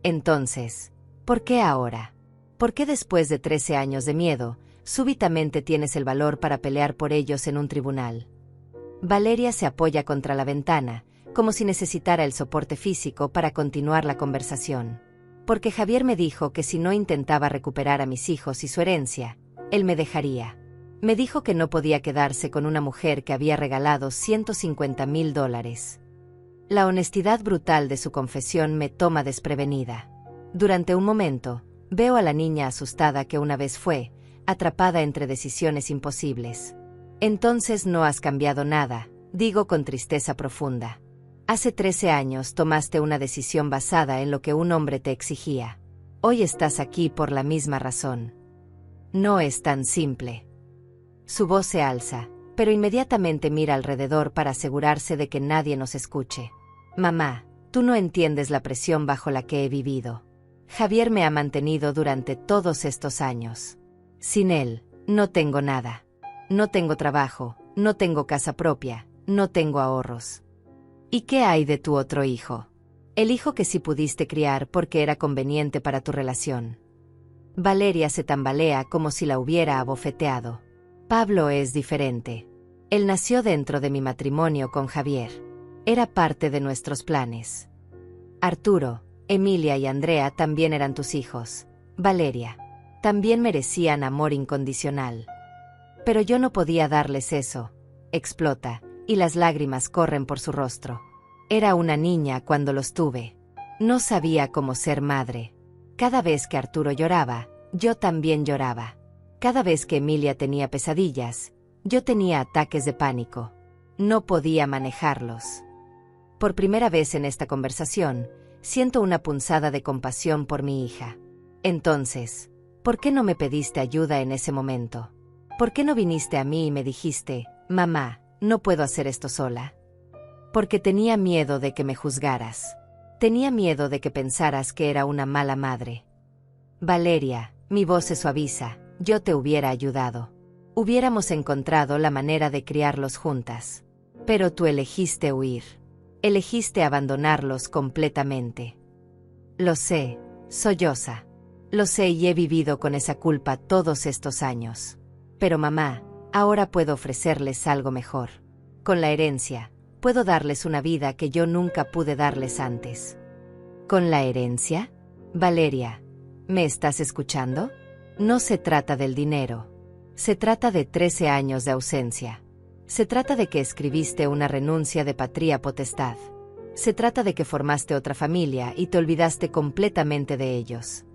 Entonces, ¿por qué ahora? ¿Por qué después de 13 años de miedo, súbitamente tienes el valor para pelear por ellos en un tribunal? Valeria se apoya contra la ventana, como si necesitara el soporte físico para continuar la conversación. Porque Javier me dijo que si no intentaba recuperar a mis hijos y su herencia, él me dejaría. Me dijo que no podía quedarse con una mujer que había regalado $150,000. La honestidad brutal de su confesión me toma desprevenida. Durante un momento, veo a la niña asustada que una vez fue, atrapada entre decisiones imposibles. Entonces no has cambiado nada, digo con tristeza profunda. Hace 13 años tomaste una decisión basada en lo que un hombre te exigía. Hoy estás aquí por la misma razón. No es tan simple. Su voz se alza, pero inmediatamente mira alrededor para asegurarse de que nadie nos escuche. Mamá, tú no entiendes la presión bajo la que he vivido. Javier me ha mantenido durante todos estos años. Sin él, no tengo nada. No tengo trabajo, no tengo casa propia, no tengo ahorros. ¿Y qué hay de tu otro hijo? El hijo que sí pudiste criar porque era conveniente para tu relación. Valeria se tambalea como si la hubiera abofeteado. Pablo es diferente. Él nació dentro de mi matrimonio con Javier. Era parte de nuestros planes. Arturo, Emilia y Andrea también eran tus hijos. Valeria. También merecían amor incondicional. Pero yo no podía darles eso. Explota, y las lágrimas corren por su rostro. Era una niña cuando los tuve. No sabía cómo ser madre. Cada vez que Arturo lloraba, yo también lloraba. Cada vez que Emilia tenía pesadillas, yo tenía ataques de pánico. No podía manejarlos. Por primera vez en esta conversación, siento una punzada de compasión por mi hija. Entonces, ¿por qué no me pediste ayuda en ese momento? ¿Por qué no viniste a mí y me dijiste, mamá, no puedo hacer esto sola? Porque tenía miedo de que me juzgaras. Tenía miedo de que pensaras que era una mala madre. Valeria, mi voz se suaviza, yo te hubiera ayudado. Hubiéramos encontrado la manera de criarlos juntas. Pero tú elegiste huir. Elegiste abandonarlos completamente. Lo sé, solloza. Lo sé y he vivido con esa culpa todos estos años. Pero mamá, ahora puedo ofrecerles algo mejor. Con la herencia, puedo darles una vida que yo nunca pude darles antes. ¿Con la herencia? Valeria, ¿me estás escuchando? No se trata del dinero. Se trata de 13 años de ausencia. Se trata de que escribiste una renuncia de patria potestad. Se trata de que formaste otra familia y te olvidaste completamente de ellos.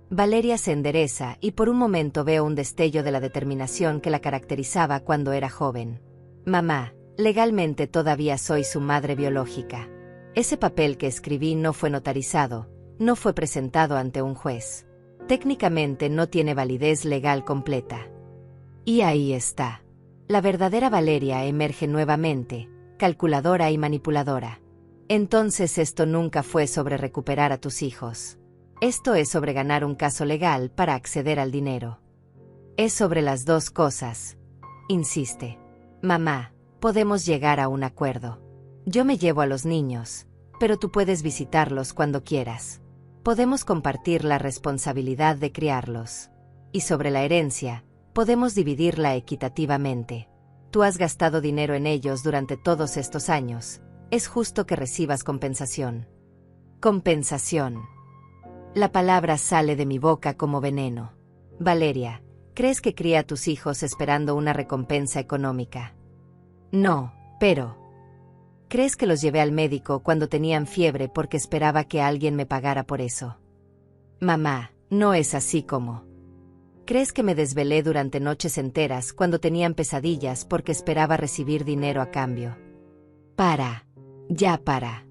Valeria se endereza y por un momento veo un destello de la determinación que la caracterizaba cuando era joven. Mamá, legalmente todavía soy su madre biológica. Ese papel que escribí no fue notarizado, no fue presentado ante un juez. Técnicamente no tiene validez legal completa. Y ahí está. La verdadera Valeria emerge nuevamente, calculadora y manipuladora. Entonces esto nunca fue sobre recuperar a tus hijos. Esto es sobre ganar un caso legal para acceder al dinero. Es sobre las dos cosas. Insiste. Mamá, podemos llegar a un acuerdo. Yo me llevo a los niños, pero tú puedes visitarlos cuando quieras. Podemos compartir la responsabilidad de criarlos. Y sobre la herencia, podemos dividirla equitativamente. Tú has gastado dinero en ellos durante todos estos años. Es justo que recibas compensación. Compensación. La palabra sale de mi boca como veneno. Valeria, ¿crees que cría a tus hijos esperando una recompensa económica? No, pero... ¿Crees que los llevé al médico cuando tenían fiebre porque esperaba que alguien me pagara por eso? Mamá, no es así como... ¿Crees que me desvelé durante noches enteras cuando tenían pesadillas porque esperaba recibir dinero a cambio? Para. Ya para.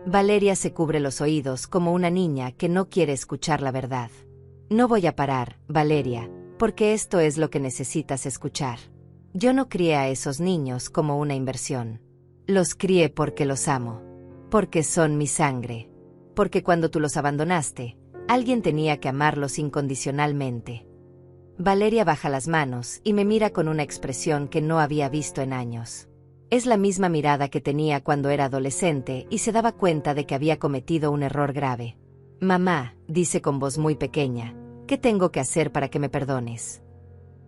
Valeria se cubre los oídos como una niña que no quiere escuchar la verdad. No voy a parar, Valeria, porque esto es lo que necesitas escuchar. Yo no crié a esos niños como una inversión. Los crié porque los amo. Porque son mi sangre. Porque cuando tú los abandonaste, alguien tenía que amarlos incondicionalmente. Valeria baja las manos y me mira con una expresión que no había visto en años. Es la misma mirada que tenía cuando era adolescente y se daba cuenta de que había cometido un error grave. Mamá, dice con voz muy pequeña, ¿qué tengo que hacer para que me perdones?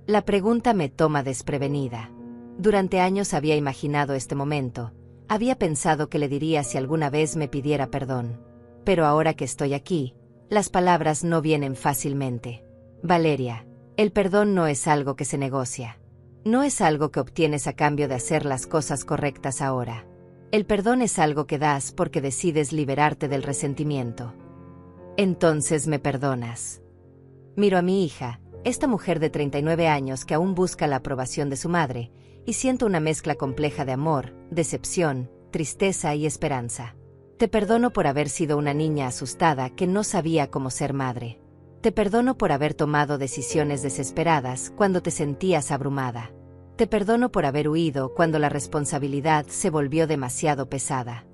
La pregunta me toma desprevenida. Durante años había imaginado este momento, había pensado que le diría si alguna vez me pidiera perdón. Pero ahora que estoy aquí, las palabras no vienen fácilmente. Valeria, el perdón no es algo que se negocia. No es algo que obtienes a cambio de hacer las cosas correctas ahora. El perdón es algo que das porque decides liberarte del resentimiento. Entonces me perdonas. Miro a mi hija, esta mujer de 39 años que aún busca la aprobación de su madre, y siento una mezcla compleja de amor, decepción, tristeza y esperanza. Te perdono por haber sido una niña asustada que no sabía cómo ser madre. Te perdono por haber tomado decisiones desesperadas cuando te sentías abrumada. Te perdono por haber huido cuando la responsabilidad se volvió demasiado pesada.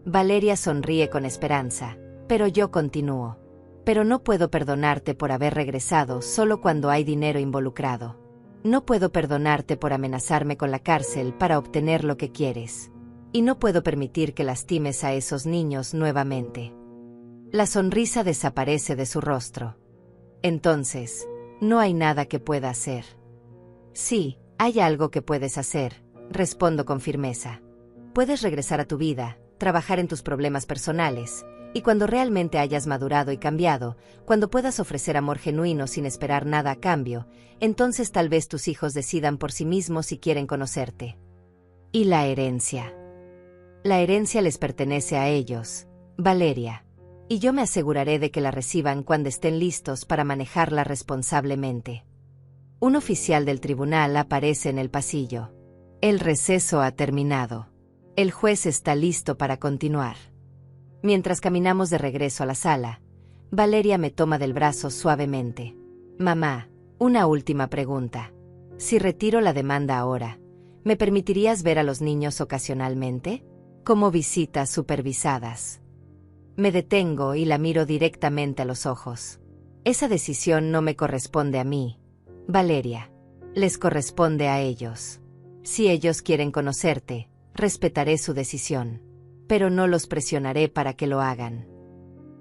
Valeria sonríe con esperanza, pero yo continúo. Pero no puedo perdonarte por haber regresado solo cuando hay dinero involucrado. No puedo perdonarte por amenazarme con la cárcel para obtener lo que quieres. Y no puedo permitir que lastimes a esos niños nuevamente. La sonrisa desaparece de su rostro. Entonces, no hay nada que pueda hacer. Sí, hay algo que puedes hacer, respondo con firmeza. Puedes regresar a tu vida, trabajar en tus problemas personales, y cuando realmente hayas madurado y cambiado, cuando puedas ofrecer amor genuino sin esperar nada a cambio, entonces tal vez tus hijos decidan por sí mismos si quieren conocerte. ¿Y la herencia? La herencia les pertenece a ellos, Valeria. Y yo me aseguraré de que la reciban cuando estén listos para manejarla responsablemente. Un oficial del tribunal aparece en el pasillo. El receso ha terminado. El juez está listo para continuar. Mientras caminamos de regreso a la sala, Valeria me toma del brazo suavemente. Mamá, una última pregunta. Si retiro la demanda ahora, ¿me permitirías ver a los niños ocasionalmente? Como visitas supervisadas. Me detengo y la miro directamente a los ojos. Esa decisión no me corresponde a mí, Valeria. Les corresponde a ellos. Si ellos quieren conocerte, respetaré su decisión. Pero no los presionaré para que lo hagan.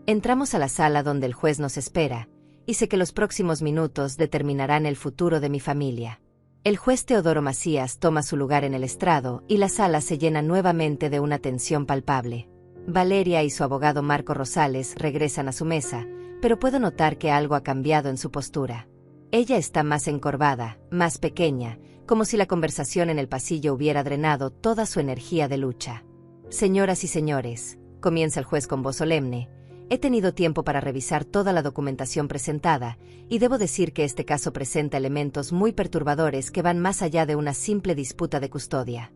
Entramos a la sala donde el juez nos espera, y sé que los próximos minutos determinarán el futuro de mi familia. El juez Teodoro Macías toma su lugar en el estrado y la sala se llena nuevamente de una tensión palpable. Valeria y su abogado Marco Rosales regresan a su mesa, pero puedo notar que algo ha cambiado en su postura. Ella está más encorvada, más pequeña, como si la conversación en el pasillo hubiera drenado toda su energía de lucha. Señoras y señores, comienza el juez con voz solemne, he tenido tiempo para revisar toda la documentación presentada, y debo decir que este caso presenta elementos muy perturbadores que van más allá de una simple disputa de custodia.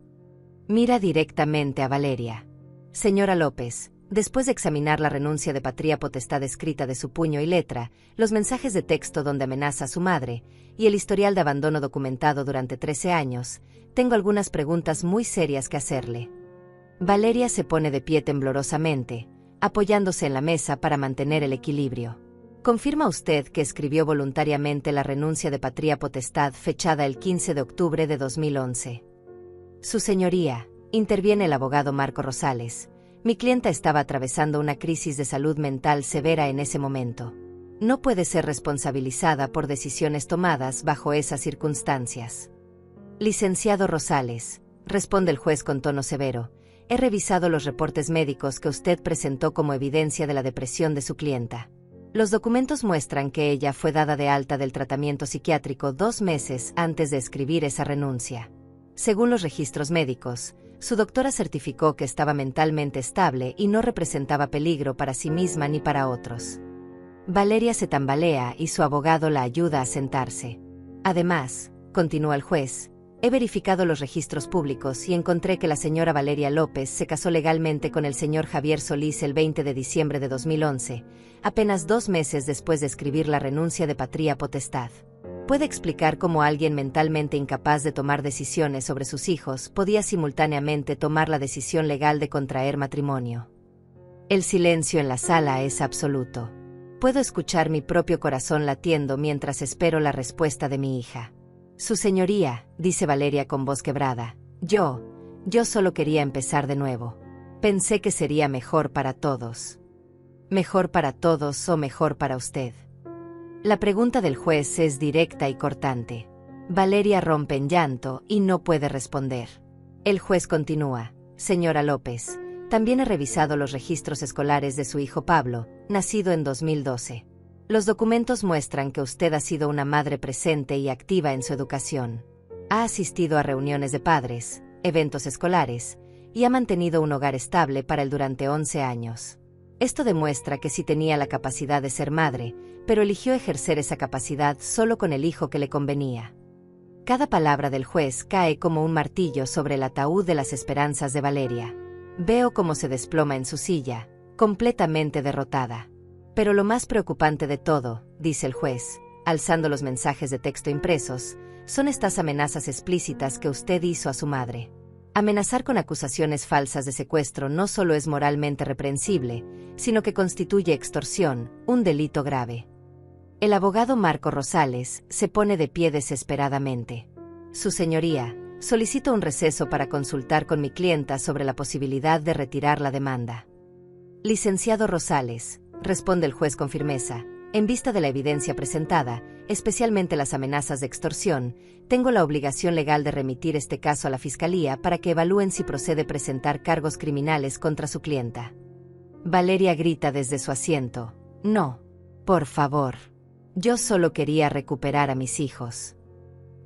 Mira directamente a Valeria. Señora López, después de examinar la renuncia de patria potestad escrita de su puño y letra, los mensajes de texto donde amenaza a su madre, y el historial de abandono documentado durante 13 años, tengo algunas preguntas muy serias que hacerle. Valeria se pone de pie temblorosamente, apoyándose en la mesa para mantener el equilibrio. ¿Confirma usted que escribió voluntariamente la renuncia de patria potestad fechada el 15 de octubre de 2011? Su señoría, interviene el abogado Marco Rosales. Mi clienta estaba atravesando una crisis de salud mental severa en ese momento. No puede ser responsabilizada por decisiones tomadas bajo esas circunstancias. Licenciado Rosales, responde el juez con tono severo, he revisado los reportes médicos que usted presentó como evidencia de la depresión de su clienta. Los documentos muestran que ella fue dada de alta del tratamiento psiquiátrico 2 meses antes de escribir esa renuncia. Según los registros médicos, su doctora certificó que estaba mentalmente estable y no representaba peligro para sí misma ni para otros. Valeria se tambalea y su abogado la ayuda a sentarse. Además, continúa el juez, he verificado los registros públicos y encontré que la señora Valeria López se casó legalmente con el señor Javier Solís el 20 de diciembre de 2011, apenas 2 meses después de escribir la renuncia de patria potestad. ¿Puede explicar cómo alguien mentalmente incapaz de tomar decisiones sobre sus hijos podía simultáneamente tomar la decisión legal de contraer matrimonio? El silencio en la sala es absoluto. Puedo escuchar mi propio corazón latiendo mientras espero la respuesta de mi hija. Su señoría, dice Valeria con voz quebrada, yo solo quería empezar de nuevo. Pensé que sería mejor para todos. ¿Mejor para todos o mejor para usted? La pregunta del juez es directa y cortante. Valeria rompe en llanto y no puede responder. El juez continúa, señora López, también he revisado los registros escolares de su hijo Pablo, nacido en 2012. Los documentos muestran que usted ha sido una madre presente y activa en su educación. Ha asistido a reuniones de padres, eventos escolares, y ha mantenido un hogar estable para él durante 11 años. Esto demuestra que sí tenía la capacidad de ser madre, pero eligió ejercer esa capacidad solo con el hijo que le convenía. Cada palabra del juez cae como un martillo sobre el ataúd de las esperanzas de Valeria. Veo cómo se desploma en su silla, completamente derrotada. Pero lo más preocupante de todo, dice el juez, alzando los mensajes de texto impresos, son estas amenazas explícitas que usted hizo a su madre. Amenazar con acusaciones falsas de secuestro no solo es moralmente reprensible, sino que constituye extorsión, un delito grave. El abogado Marco Rosales se pone de pie desesperadamente. Su señoría, solicito un receso para consultar con mi clienta sobre la posibilidad de retirar la demanda. Licenciado Rosales, responde el juez con firmeza, en vista de la evidencia presentada, especialmente las amenazas de extorsión, tengo la obligación legal de remitir este caso a la Fiscalía para que evalúen si procede presentar cargos criminales contra su clienta. Valeria grita desde su asiento, no, por favor. Yo solo quería recuperar a mis hijos.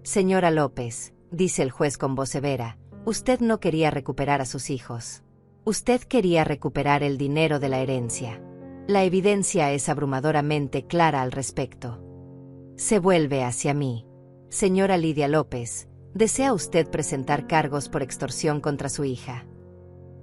Señora López, dice el juez con voz severa, usted no quería recuperar a sus hijos. Usted quería recuperar el dinero de la herencia. La evidencia es abrumadoramente clara al respecto. Se vuelve hacia mí. Señora Lidia López, ¿desea usted presentar cargos por extorsión contra su hija?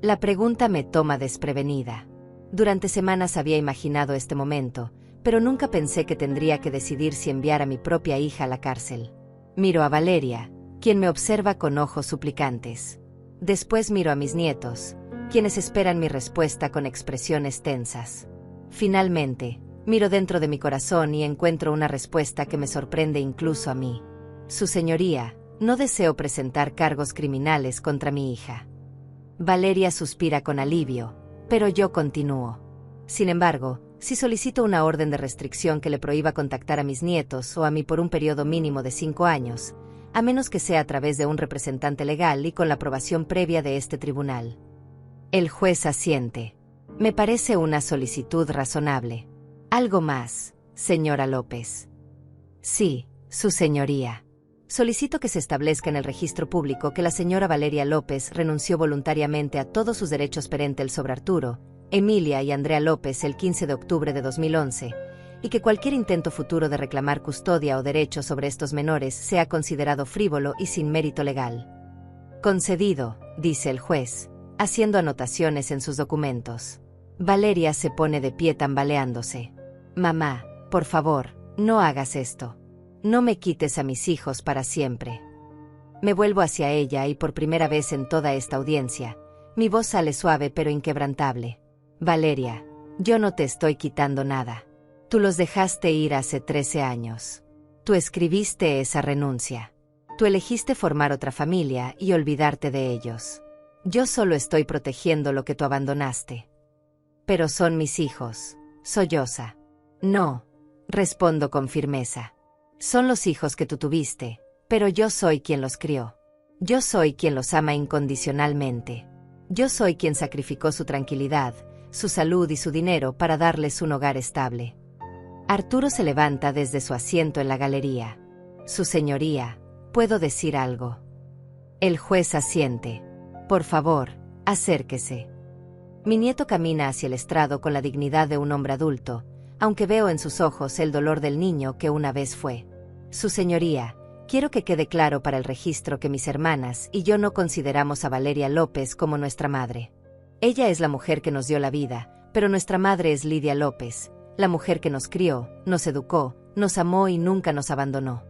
La pregunta me toma desprevenida. Durante semanas había imaginado este momento, pero nunca pensé que tendría que decidir si enviar a mi propia hija a la cárcel. Miro a Valeria, quien me observa con ojos suplicantes. Después miro a mis nietos, quienes esperan mi respuesta con expresiones tensas. Finalmente, miro dentro de mi corazón y encuentro una respuesta que me sorprende incluso a mí. Su señoría, no deseo presentar cargos criminales contra mi hija. Valeria suspira con alivio, pero yo continúo. Sin embargo, si solicito una orden de restricción que le prohíba contactar a mis nietos o a mí por un periodo mínimo de 5 años, a menos que sea a través de un representante legal y con la aprobación previa de este tribunal. El juez asiente. Me parece una solicitud razonable. ¿Algo más, señora López? Sí, su señoría. Solicito que se establezca en el registro público que la señora Valeria López renunció voluntariamente a todos sus derechos parental sobre Arturo, Emilia y Andrea López el 15 de octubre de 2011, y que cualquier intento futuro de reclamar custodia o derechos sobre estos menores sea considerado frívolo y sin mérito legal. Concedido, dice el juez, haciendo anotaciones en sus documentos. Valeria se pone de pie tambaleándose. Mamá, por favor, no hagas esto. No me quites a mis hijos para siempre. Me vuelvo hacia ella y por primera vez en toda esta audiencia, mi voz sale suave pero inquebrantable. Valeria, yo no te estoy quitando nada. Tú los dejaste ir hace 13 años. Tú escribiste esa renuncia. Tú elegiste formar otra familia y olvidarte de ellos. Yo solo estoy protegiendo lo que tú abandonaste. Pero son mis hijos, solloza. No, respondo con firmeza. Son los hijos que tú tuviste, pero yo soy quien los crió. Yo soy quien los ama incondicionalmente. Yo soy quien sacrificó su tranquilidad, su salud y su dinero para darles un hogar estable. Arturo se levanta desde su asiento en la galería. Su señoría, ¿puedo decir algo? El juez asiente. Por favor, acérquese. Mi nieto camina hacia el estrado con la dignidad de un hombre adulto, aunque veo en sus ojos el dolor del niño que una vez fue. Su señoría, quiero que quede claro para el registro que mis hermanas y yo no consideramos a Valeria López como nuestra madre. Ella es la mujer que nos dio la vida, pero nuestra madre es Lidia López, la mujer que nos crió, nos educó, nos amó y nunca nos abandonó.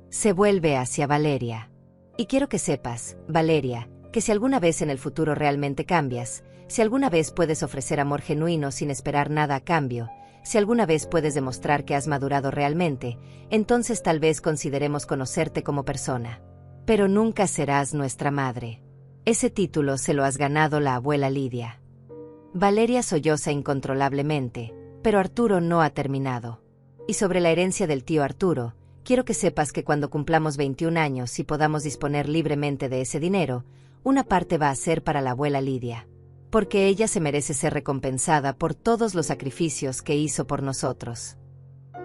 Se vuelve hacia Valeria. Y quiero que sepas, Valeria, que si alguna vez en el futuro realmente cambias, si alguna vez puedes ofrecer amor genuino sin esperar nada a cambio, si alguna vez puedes demostrar que has madurado realmente, entonces tal vez consideremos conocerte como persona. Pero nunca serás nuestra madre. Ese título se lo has ganado la abuela Lidia. Valeria solloza incontrolablemente, pero Arturo no ha terminado. Y sobre la herencia del tío Arturo, quiero que sepas que cuando cumplamos 21 años y podamos disponer libremente de ese dinero, una parte va a ser para la abuela Lidia. Porque ella se merece ser recompensada por todos los sacrificios que hizo por nosotros.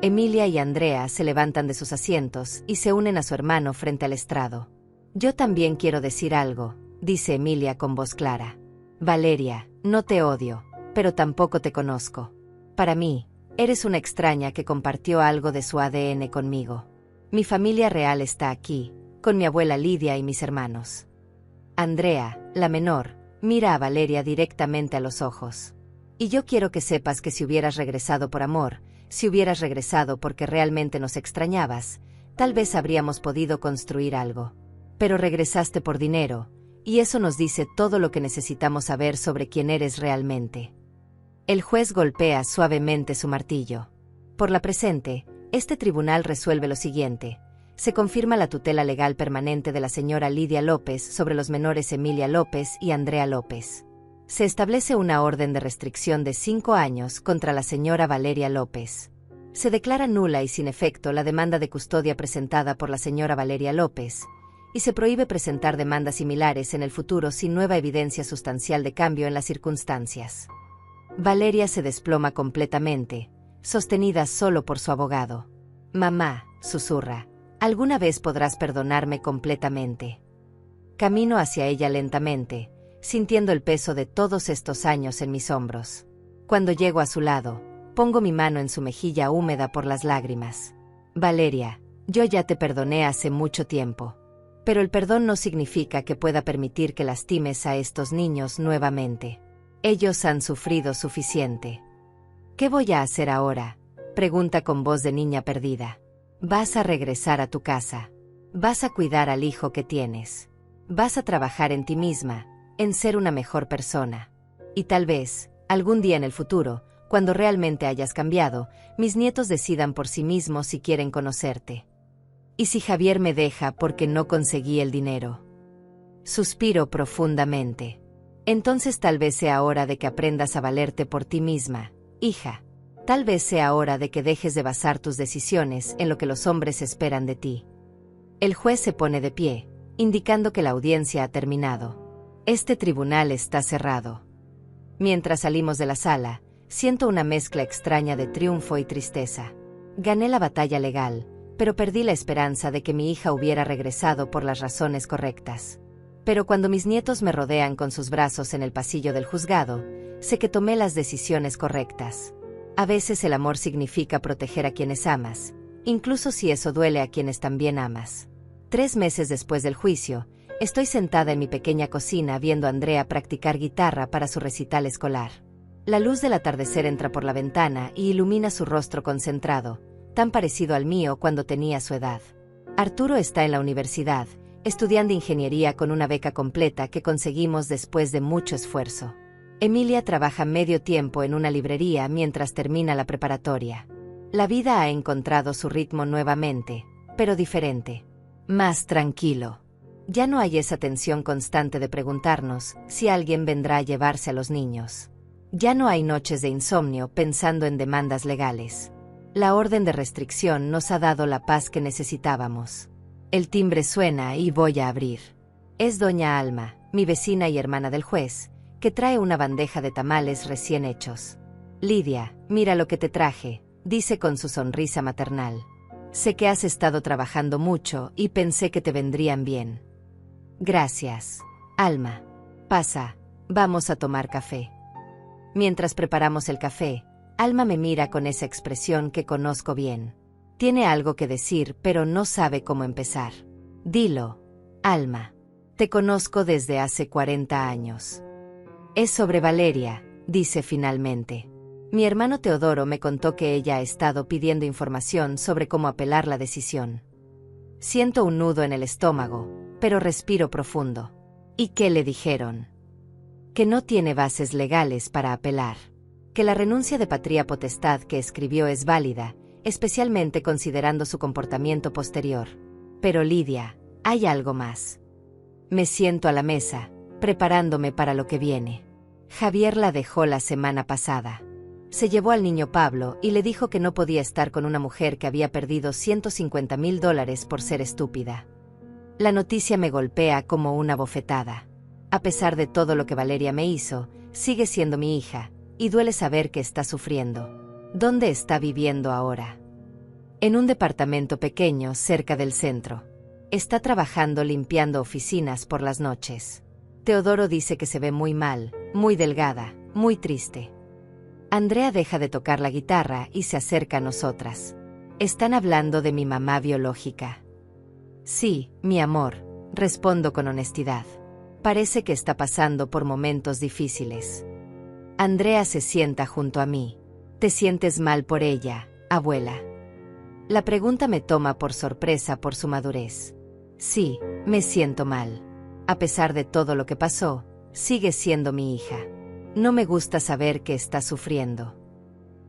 Emilia y Andrea se levantan de sus asientos y se unen a su hermano frente al estrado. Yo también quiero decir algo, dice Emilia con voz clara. Valeria, no te odio, pero tampoco te conozco. Para mí, eres una extraña que compartió algo de su ADN conmigo. Mi familia real está aquí, con mi abuela Lidia y mis hermanos. Andrea, la menor, mira a Valeria directamente a los ojos. Y yo quiero que sepas que si hubieras regresado por amor, si hubieras regresado porque realmente nos extrañabas, tal vez habríamos podido construir algo. Pero regresaste por dinero, y eso nos dice todo lo que necesitamos saber sobre quién eres realmente. El juez golpea suavemente su martillo. Por la presente, este tribunal resuelve lo siguiente. Se confirma la tutela legal permanente de la señora Lidia López sobre los menores Emilia López y Andrea López. Se establece una orden de restricción de 5 años contra la señora Valeria López. Se declara nula y sin efecto la demanda de custodia presentada por la señora Valeria López, y se prohíbe presentar demandas similares en el futuro sin nueva evidencia sustancial de cambio en las circunstancias. Valeria se desploma completamente, sostenida solo por su abogado. Mamá, susurra. ¿Alguna vez podrás perdonarme completamente? Camino hacia ella lentamente, sintiendo el peso de todos estos años en mis hombros. Cuando llego a su lado, pongo mi mano en su mejilla húmeda por las lágrimas. Valeria, yo ya te perdoné hace mucho tiempo. Pero el perdón no significa que pueda permitir que lastimes a estos niños nuevamente. Ellos han sufrido suficiente. ¿Qué voy a hacer ahora?, pregunta con voz de niña perdida. Vas a regresar a tu casa. Vas a cuidar al hijo que tienes. Vas a trabajar en ti misma, en ser una mejor persona. Y tal vez, algún día en el futuro, cuando realmente hayas cambiado, mis nietos decidan por sí mismos si quieren conocerte. ¿Y si Javier me deja porque no conseguí el dinero? Suspiro profundamente. Entonces tal vez sea hora de que aprendas a valerte por ti misma, hija. Tal vez sea hora de que dejes de basar tus decisiones en lo que los hombres esperan de ti. El juez se pone de pie, indicando que la audiencia ha terminado. Este tribunal está cerrado. Mientras salimos de la sala, siento una mezcla extraña de triunfo y tristeza. Gané la batalla legal, pero perdí la esperanza de que mi hija hubiera regresado por las razones correctas. Pero cuando mis nietos me rodean con sus brazos en el pasillo del juzgado, sé que tomé las decisiones correctas. A veces el amor significa proteger a quienes amas, incluso si eso duele a quienes también amas. 3 meses después del juicio, estoy sentada en mi pequeña cocina viendo a Andrea practicar guitarra para su recital escolar. La luz del atardecer entra por la ventana y ilumina su rostro concentrado, tan parecido al mío cuando tenía su edad. Arturo está en la universidad, estudiando ingeniería con una beca completa que conseguimos después de mucho esfuerzo. Emilia trabaja medio tiempo en una librería mientras termina la preparatoria. La vida ha encontrado su ritmo nuevamente, pero diferente. Más tranquilo. Ya no hay esa tensión constante de preguntarnos si alguien vendrá a llevarse a los niños. Ya no hay noches de insomnio pensando en demandas legales. La orden de restricción nos ha dado la paz que necesitábamos. El timbre suena y voy a abrir. Es doña Alma, mi vecina y hermana del juez, que trae una bandeja de tamales recién hechos. Lidia, mira lo que te traje, dice con su sonrisa maternal. Sé que has estado trabajando mucho y pensé que te vendrían bien. Gracias, Alma. Pasa, vamos a tomar café. Mientras preparamos el café, Alma me mira con esa expresión que conozco bien. Tiene algo que decir, pero no sabe cómo empezar. Dilo, Alma. Te conozco desde hace 40 años. Es sobre Valeria, dice finalmente. Mi hermano Teodoro me contó que ella ha estado pidiendo información sobre cómo apelar la decisión. Siento un nudo en el estómago, pero respiro profundo. ¿Y qué le dijeron? Que no tiene bases legales para apelar. Que la renuncia de patria potestad que escribió es válida, especialmente considerando su comportamiento posterior. Pero Lidia, hay algo más. Me siento a la mesa, preparándome para lo que viene. Javier la dejó la semana pasada. Se llevó al niño Pablo y le dijo que no podía estar con una mujer que había perdido $150,000 por ser estúpida. La noticia me golpea como una bofetada. A pesar de todo lo que Valeria me hizo, sigue siendo mi hija, y duele saber que está sufriendo. ¿Dónde está viviendo ahora? En un departamento pequeño cerca del centro. Está trabajando limpiando oficinas por las noches. Teodoro dice que se ve muy mal, muy delgada, muy triste. Andrea deja de tocar la guitarra y se acerca a nosotras. Están hablando de mi mamá biológica. Sí, mi amor, respondo con honestidad. Parece que está pasando por momentos difíciles. Andrea se sienta junto a mí. ¿Te sientes mal por ella, abuela? La pregunta me toma por sorpresa por su madurez. Sí, me siento mal. A pesar de todo lo que pasó, sigue siendo mi hija. No me gusta saber que está sufriendo.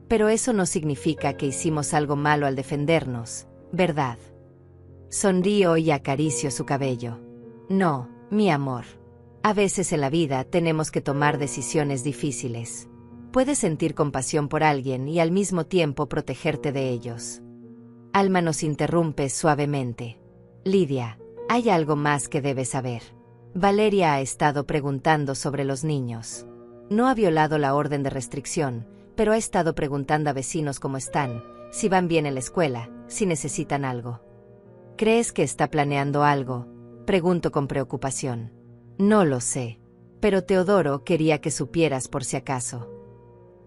Pero eso no significa que hicimos algo malo al defendernos, ¿verdad? Sonrío y acaricio su cabello. No, mi amor. A veces en la vida tenemos que tomar decisiones difíciles. Puedes sentir compasión por alguien y al mismo tiempo protegerte de ellos. Alma nos interrumpe suavemente. Lidia, hay algo más que debes saber. Valeria ha estado preguntando sobre los niños. No ha violado la orden de restricción, pero ha estado preguntando a vecinos cómo están, si van bien en la escuela, si necesitan algo. ¿Crees que está planeando algo? Pregunto con preocupación. No lo sé. Pero Teodoro quería que supieras por si acaso.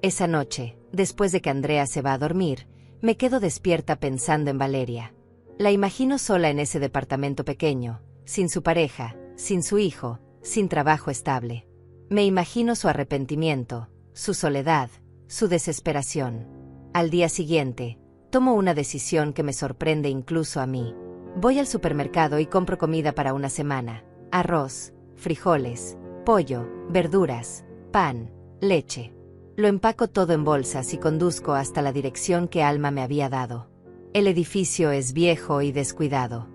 Esa noche, después de que Andrea se va a dormir, me quedo despierta pensando en Valeria. La imagino sola en ese departamento pequeño, sin su pareja, sin su hijo, sin trabajo estable. Me imagino su arrepentimiento, su soledad, su desesperación. Al día siguiente, tomo una decisión que me sorprende incluso a mí. Voy al supermercado y compro comida para una semana: arroz, frijoles, pollo, verduras, pan, leche. Lo empaco todo en bolsas y conduzco hasta la dirección que Alma me había dado. El edificio es viejo y descuidado.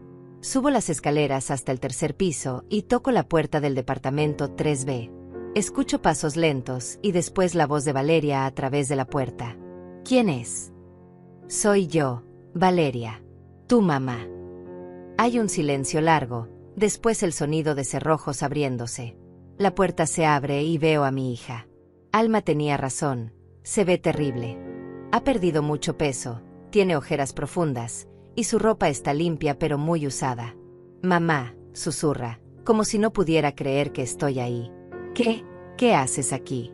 Subo las escaleras hasta el tercer piso y toco la puerta del departamento 3B. Escucho pasos lentos y después la voz de Valeria a través de la puerta. ¿Quién es? Soy yo, Valeria. Tu mamá. Hay un silencio largo, después el sonido de cerrojos abriéndose. La puerta se abre y veo a mi hija. Alma tenía razón, se ve terrible. Ha perdido mucho peso, tiene ojeras profundas, y su ropa está limpia pero muy usada. Mamá, susurra, como si no pudiera creer que estoy ahí. ¿Qué haces aquí?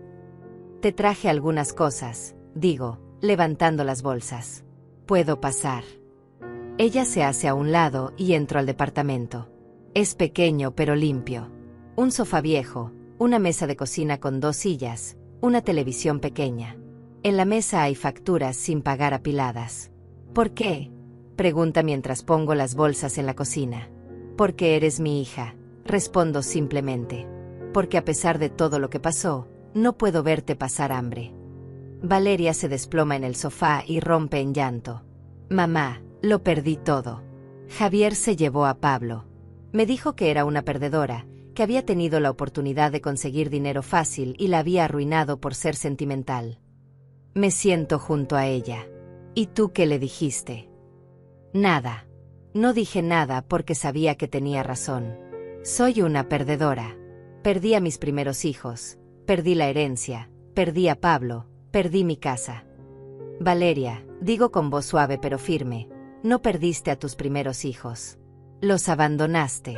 Te traje algunas cosas, digo, levantando las bolsas. ¿Puedo pasar? Ella se hace a un lado y entro al departamento. Es pequeño pero limpio. Un sofá viejo, una mesa de cocina con 2 sillas, una televisión pequeña. En la mesa hay facturas sin pagar apiladas. ¿Por qué? Pregunta mientras pongo las bolsas en la cocina. Porque eres mi hija, respondo simplemente. Porque a pesar de todo lo que pasó, no puedo verte pasar hambre. Valeria se desploma en el sofá y rompe en llanto. Mamá, lo perdí todo. Javier se llevó a Pablo. Me dijo que era una perdedora, que había tenido la oportunidad de conseguir dinero fácil y la había arruinado por ser sentimental. Me siento junto a ella. ¿Y tú qué le dijiste? Nada. No dije nada porque sabía que tenía razón. Soy una perdedora. Perdí a mis primeros hijos, perdí la herencia, perdí a Pablo, perdí mi casa. Valeria, digo con voz suave pero firme, no perdiste a tus primeros hijos. Los abandonaste.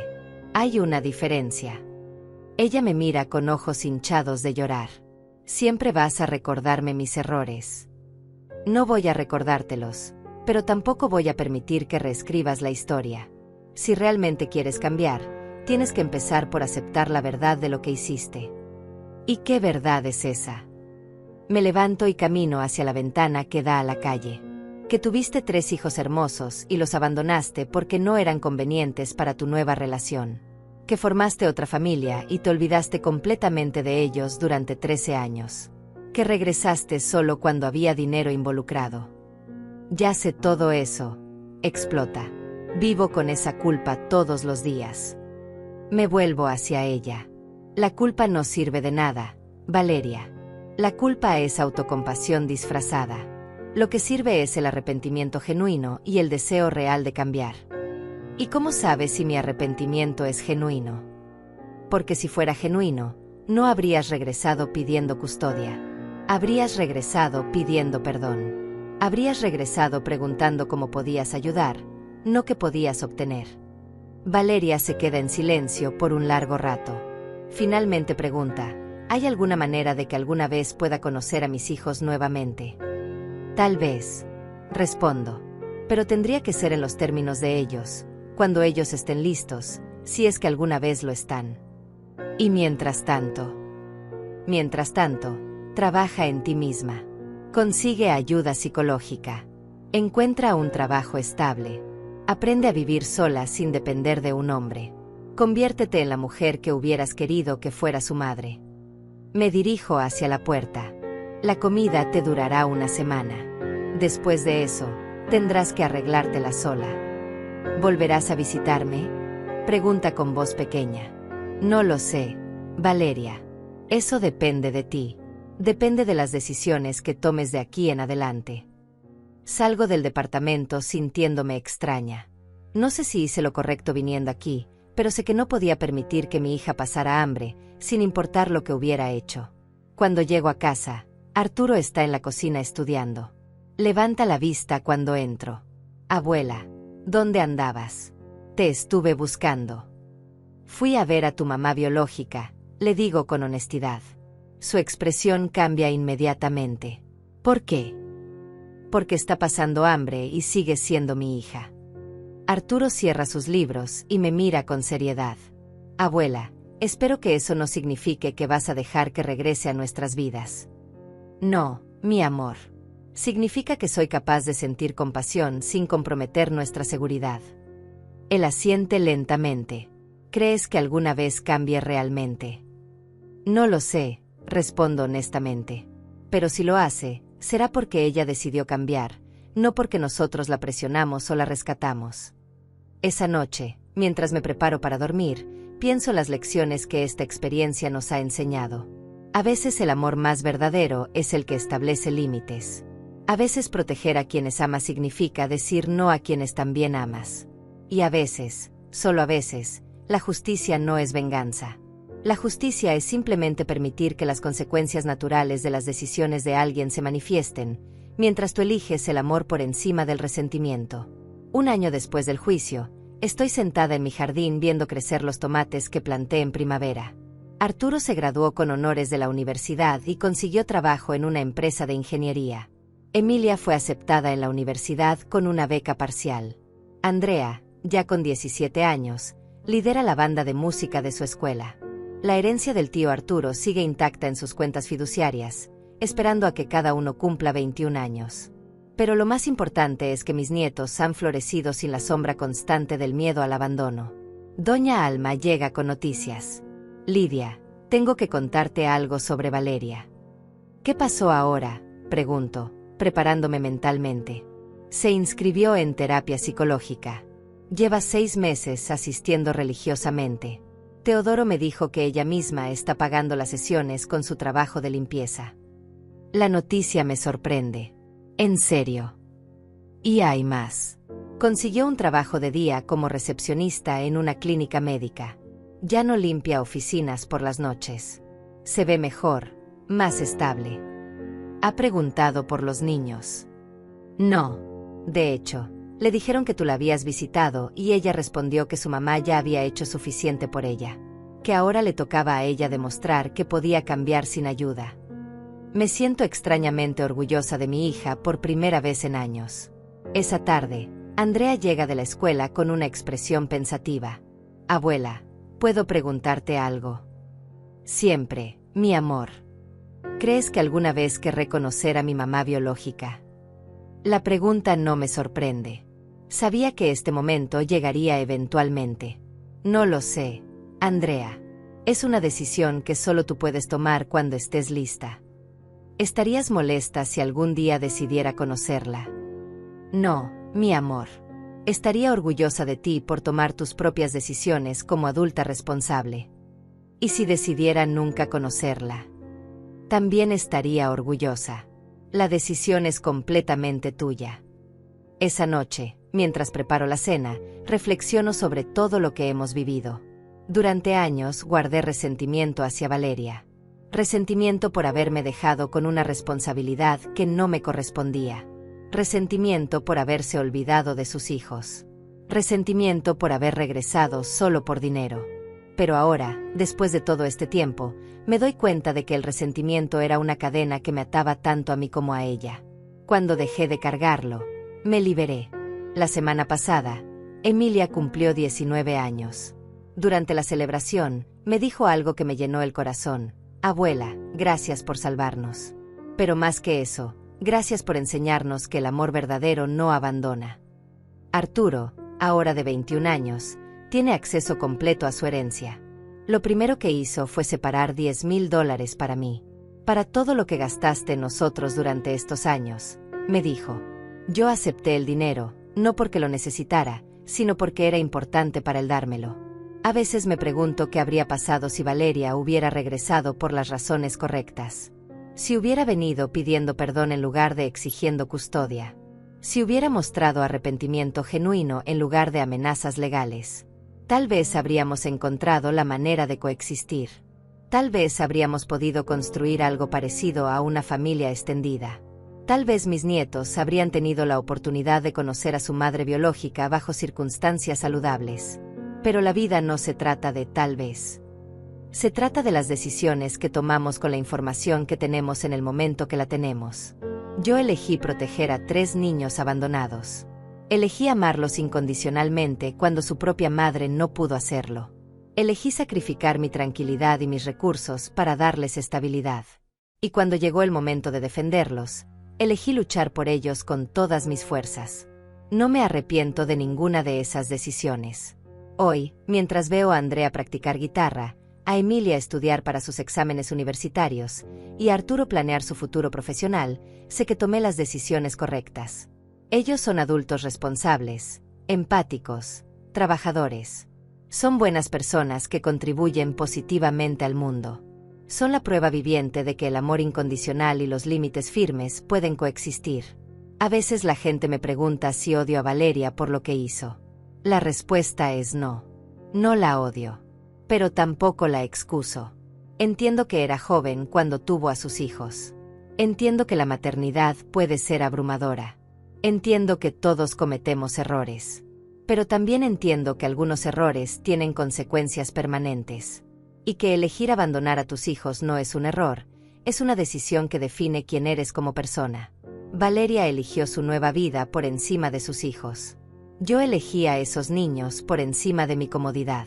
Hay una diferencia. Ella me mira con ojos hinchados de llorar. Siempre vas a recordarme mis errores. No voy a recordártelos, pero tampoco voy a permitir que reescribas la historia. Si realmente quieres cambiar, tienes que empezar por aceptar la verdad de lo que hiciste. ¿Y qué verdad es esa? Me levanto y camino hacia la ventana que da a la calle. Que tuviste 3 hijos hermosos y los abandonaste porque no eran convenientes para tu nueva relación. Que formaste otra familia y te olvidaste completamente de ellos durante 13 años. Que regresaste solo cuando había dinero involucrado. Ya sé todo eso, explota. Vivo con esa culpa todos los días. Me vuelvo hacia ella. La culpa no sirve de nada, Valeria. La culpa es autocompasión disfrazada. Lo que sirve es el arrepentimiento genuino y el deseo real de cambiar. ¿Y cómo sabes si mi arrepentimiento es genuino? Porque si fuera genuino, no habrías regresado pidiendo custodia. Habrías regresado pidiendo perdón. Habrías regresado preguntando cómo podías ayudar, no qué podías obtener. Valeria se queda en silencio por un largo rato. Finalmente pregunta, ¿hay alguna manera de que alguna vez pueda conocer a mis hijos nuevamente? Tal vez, respondo, pero tendría que ser en los términos de ellos, cuando ellos estén listos, si es que alguna vez lo están. Y mientras tanto, trabaja en ti misma. Consigue ayuda psicológica. Encuentra un trabajo estable. Aprende a vivir sola sin depender de un hombre. Conviértete en la mujer que hubieras querido que fuera su madre. Me dirijo hacia la puerta. La comida te durará una semana. Después de eso, tendrás que arreglártela sola. ¿Volverás a visitarme? Pregunta con voz pequeña. No lo sé, Valeria. Eso depende de ti. Depende de las decisiones que tomes de aquí en adelante. Salgo del departamento sintiéndome extraña. No sé si hice lo correcto viniendo aquí, pero sé que no podía permitir que mi hija pasara hambre, sin importar lo que hubiera hecho. Cuando llego a casa, Arturo está en la cocina estudiando. Levanta la vista cuando entro. Abuela, ¿dónde andabas? Te estuve buscando. Fui a ver a tu mamá biológica, Le digo con honestidad. Su expresión cambia inmediatamente. ¿Por qué? Porque está pasando hambre y sigue siendo mi hija. Arturo cierra sus libros y me mira con seriedad. Abuela, espero que eso no signifique que vas a dejar que regrese a nuestras vidas. No, mi amor. Significa que soy capaz de sentir compasión sin comprometer nuestra seguridad. Él asiente lentamente. ¿Crees que alguna vez cambie realmente? No lo sé, respondo honestamente. Pero si lo hace, será porque ella decidió cambiar, no porque nosotros la presionamos o la rescatamos. Esa noche, mientras me preparo para dormir, pienso las lecciones que esta experiencia nos ha enseñado. A veces el amor más verdadero es el que establece límites. A veces proteger a quienes amas significa decir no a quienes también amas. Y a veces, solo a veces, la justicia no es venganza. La justicia es simplemente permitir que las consecuencias naturales de las decisiones de alguien se manifiesten, mientras tú eliges el amor por encima del resentimiento. Un año después del juicio, estoy sentada en mi jardín viendo crecer los tomates que planté en primavera. Arturo se graduó con honores de la universidad y consiguió trabajo en una empresa de ingeniería. Emilia fue aceptada en la universidad con una beca parcial. Andrea, ya con 17 años, lidera la banda de música de su escuela. La herencia del tío Arturo sigue intacta en sus cuentas fiduciarias, esperando a que cada uno cumpla 21 años. Pero lo más importante es que mis nietos han florecido sin la sombra constante del miedo al abandono. Doña Alma llega con noticias. Lidia, tengo que contarte algo sobre Valeria. ¿Qué pasó ahora?, pregunto, preparándome mentalmente. Se inscribió en terapia psicológica. Lleva 6 meses asistiendo religiosamente. Teodoro me dijo que ella misma está pagando las sesiones con su trabajo de limpieza. La noticia me sorprende. En serio. Y hay más. Consiguió un trabajo de día como recepcionista en una clínica médica. Ya no limpia oficinas por las noches. Se ve mejor, más estable. Ha preguntado por los niños. No. De hecho, le dijeron que tú la habías visitado y ella respondió que su mamá ya había hecho suficiente por ella. Que ahora le tocaba a ella demostrar que podía cambiar sin ayuda. Me siento extrañamente orgullosa de mi hija por primera vez en años. Esa tarde, Andrea llega de la escuela con una expresión pensativa. Abuela, ¿puedo preguntarte algo? Siempre, mi amor. ¿Crees que alguna vez querré conocer a mi mamá biológica? La pregunta no me sorprende. Sabía que este momento llegaría eventualmente. No lo sé, Andrea. Es una decisión que solo tú puedes tomar cuando estés lista. ¿Estarías molesta si algún día decidiera conocerla? No, mi amor. Estaría orgullosa de ti por tomar tus propias decisiones como adulta responsable. ¿Y si decidiera nunca conocerla? También estaría orgullosa. La decisión es completamente tuya. Esa noche, mientras preparo la cena, reflexiono sobre todo lo que hemos vivido. Durante años guardé resentimiento hacia Valeria. Resentimiento por haberme dejado con una responsabilidad que no me correspondía. Resentimiento por haberse olvidado de sus hijos. Resentimiento por haber regresado solo por dinero. Pero ahora, después de todo este tiempo, me doy cuenta de que el resentimiento era una cadena que me ataba tanto a mí como a ella. Cuando dejé de cargarlo, me liberé. La semana pasada, Emilia cumplió 19 años. Durante la celebración, me dijo algo que me llenó el corazón. Abuela, gracias por salvarnos. Pero más que eso, gracias por enseñarnos que el amor verdadero no abandona. Arturo, ahora de 21 años, tiene acceso completo a su herencia. Lo primero que hizo fue separar $10,000 para mí. Para todo lo que gastaste en nosotros durante estos años, me dijo. Yo acepté el dinero, no porque lo necesitara, sino porque era importante para él dármelo. A veces me pregunto qué habría pasado si Valeria hubiera regresado por las razones correctas. Si hubiera venido pidiendo perdón en lugar de exigiendo custodia. Si hubiera mostrado arrepentimiento genuino en lugar de amenazas legales. Tal vez habríamos encontrado la manera de coexistir. Tal vez habríamos podido construir algo parecido a una familia extendida. Tal vez mis nietos habrían tenido la oportunidad de conocer a su madre biológica bajo circunstancias saludables. Pero la vida no se trata de tal vez. Se trata de las decisiones que tomamos con la información que tenemos en el momento que la tenemos. Yo elegí proteger a 3 niños abandonados. Elegí amarlos incondicionalmente cuando su propia madre no pudo hacerlo. Elegí sacrificar mi tranquilidad y mis recursos para darles estabilidad. Y cuando llegó el momento de defenderlos, elegí luchar por ellos con todas mis fuerzas. No me arrepiento de ninguna de esas decisiones. Hoy, mientras veo a Andrea practicar guitarra, a Emilia estudiar para sus exámenes universitarios y a Arturo planear su futuro profesional, sé que tomé las decisiones correctas. Ellos son adultos responsables, empáticos, trabajadores. Son buenas personas que contribuyen positivamente al mundo. Son la prueba viviente de que el amor incondicional y los límites firmes pueden coexistir. A veces la gente me pregunta si odio a Valeria por lo que hizo. La respuesta es no. No la odio. Pero tampoco la excuso. Entiendo que era joven cuando tuvo a sus hijos. Entiendo que la maternidad puede ser abrumadora. Entiendo que todos cometemos errores. Pero también entiendo que algunos errores tienen consecuencias permanentes. Y que elegir abandonar a tus hijos no es un error, es una decisión que define quién eres como persona. Valeria eligió su nueva vida por encima de sus hijos. Yo elegí a esos niños por encima de mi comodidad.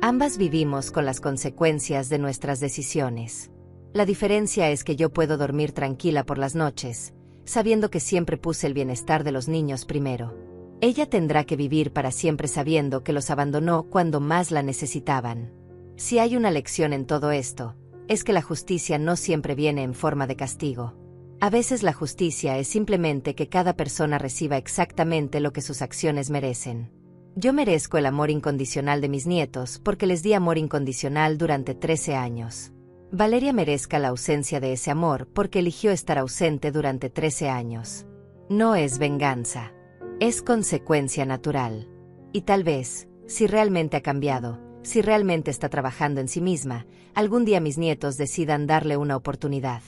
Ambas vivimos con las consecuencias de nuestras decisiones. La diferencia es que yo puedo dormir tranquila por las noches, sabiendo que siempre puse el bienestar de los niños primero. Ella tendrá que vivir para siempre sabiendo que los abandonó cuando más la necesitaban. Si hay una lección en todo esto, es que la justicia no siempre viene en forma de castigo. A veces la justicia es simplemente que cada persona reciba exactamente lo que sus acciones merecen. Yo merezco el amor incondicional de mis nietos porque les di amor incondicional durante 13 años. Valeria merezca la ausencia de ese amor porque eligió estar ausente durante 13 años. No es venganza. Es consecuencia natural. Y tal vez, si realmente ha cambiado, si realmente está trabajando en sí misma, algún día mis nietos decidan darle una oportunidad.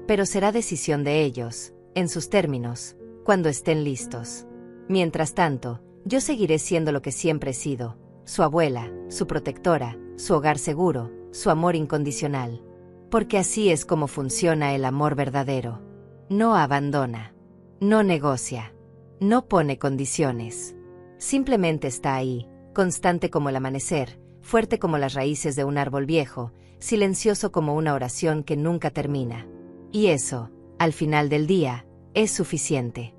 Pero será decisión de ellos, en sus términos, cuando estén listos. Mientras tanto, yo seguiré siendo lo que siempre he sido, su abuela, su protectora, su hogar seguro, su amor incondicional. Porque así es como funciona el amor verdadero. No abandona. No negocia. No pone condiciones. Simplemente está ahí, constante como el amanecer, fuerte como las raíces de un árbol viejo, silencioso como una oración que nunca termina. Y eso, al final del día, es suficiente.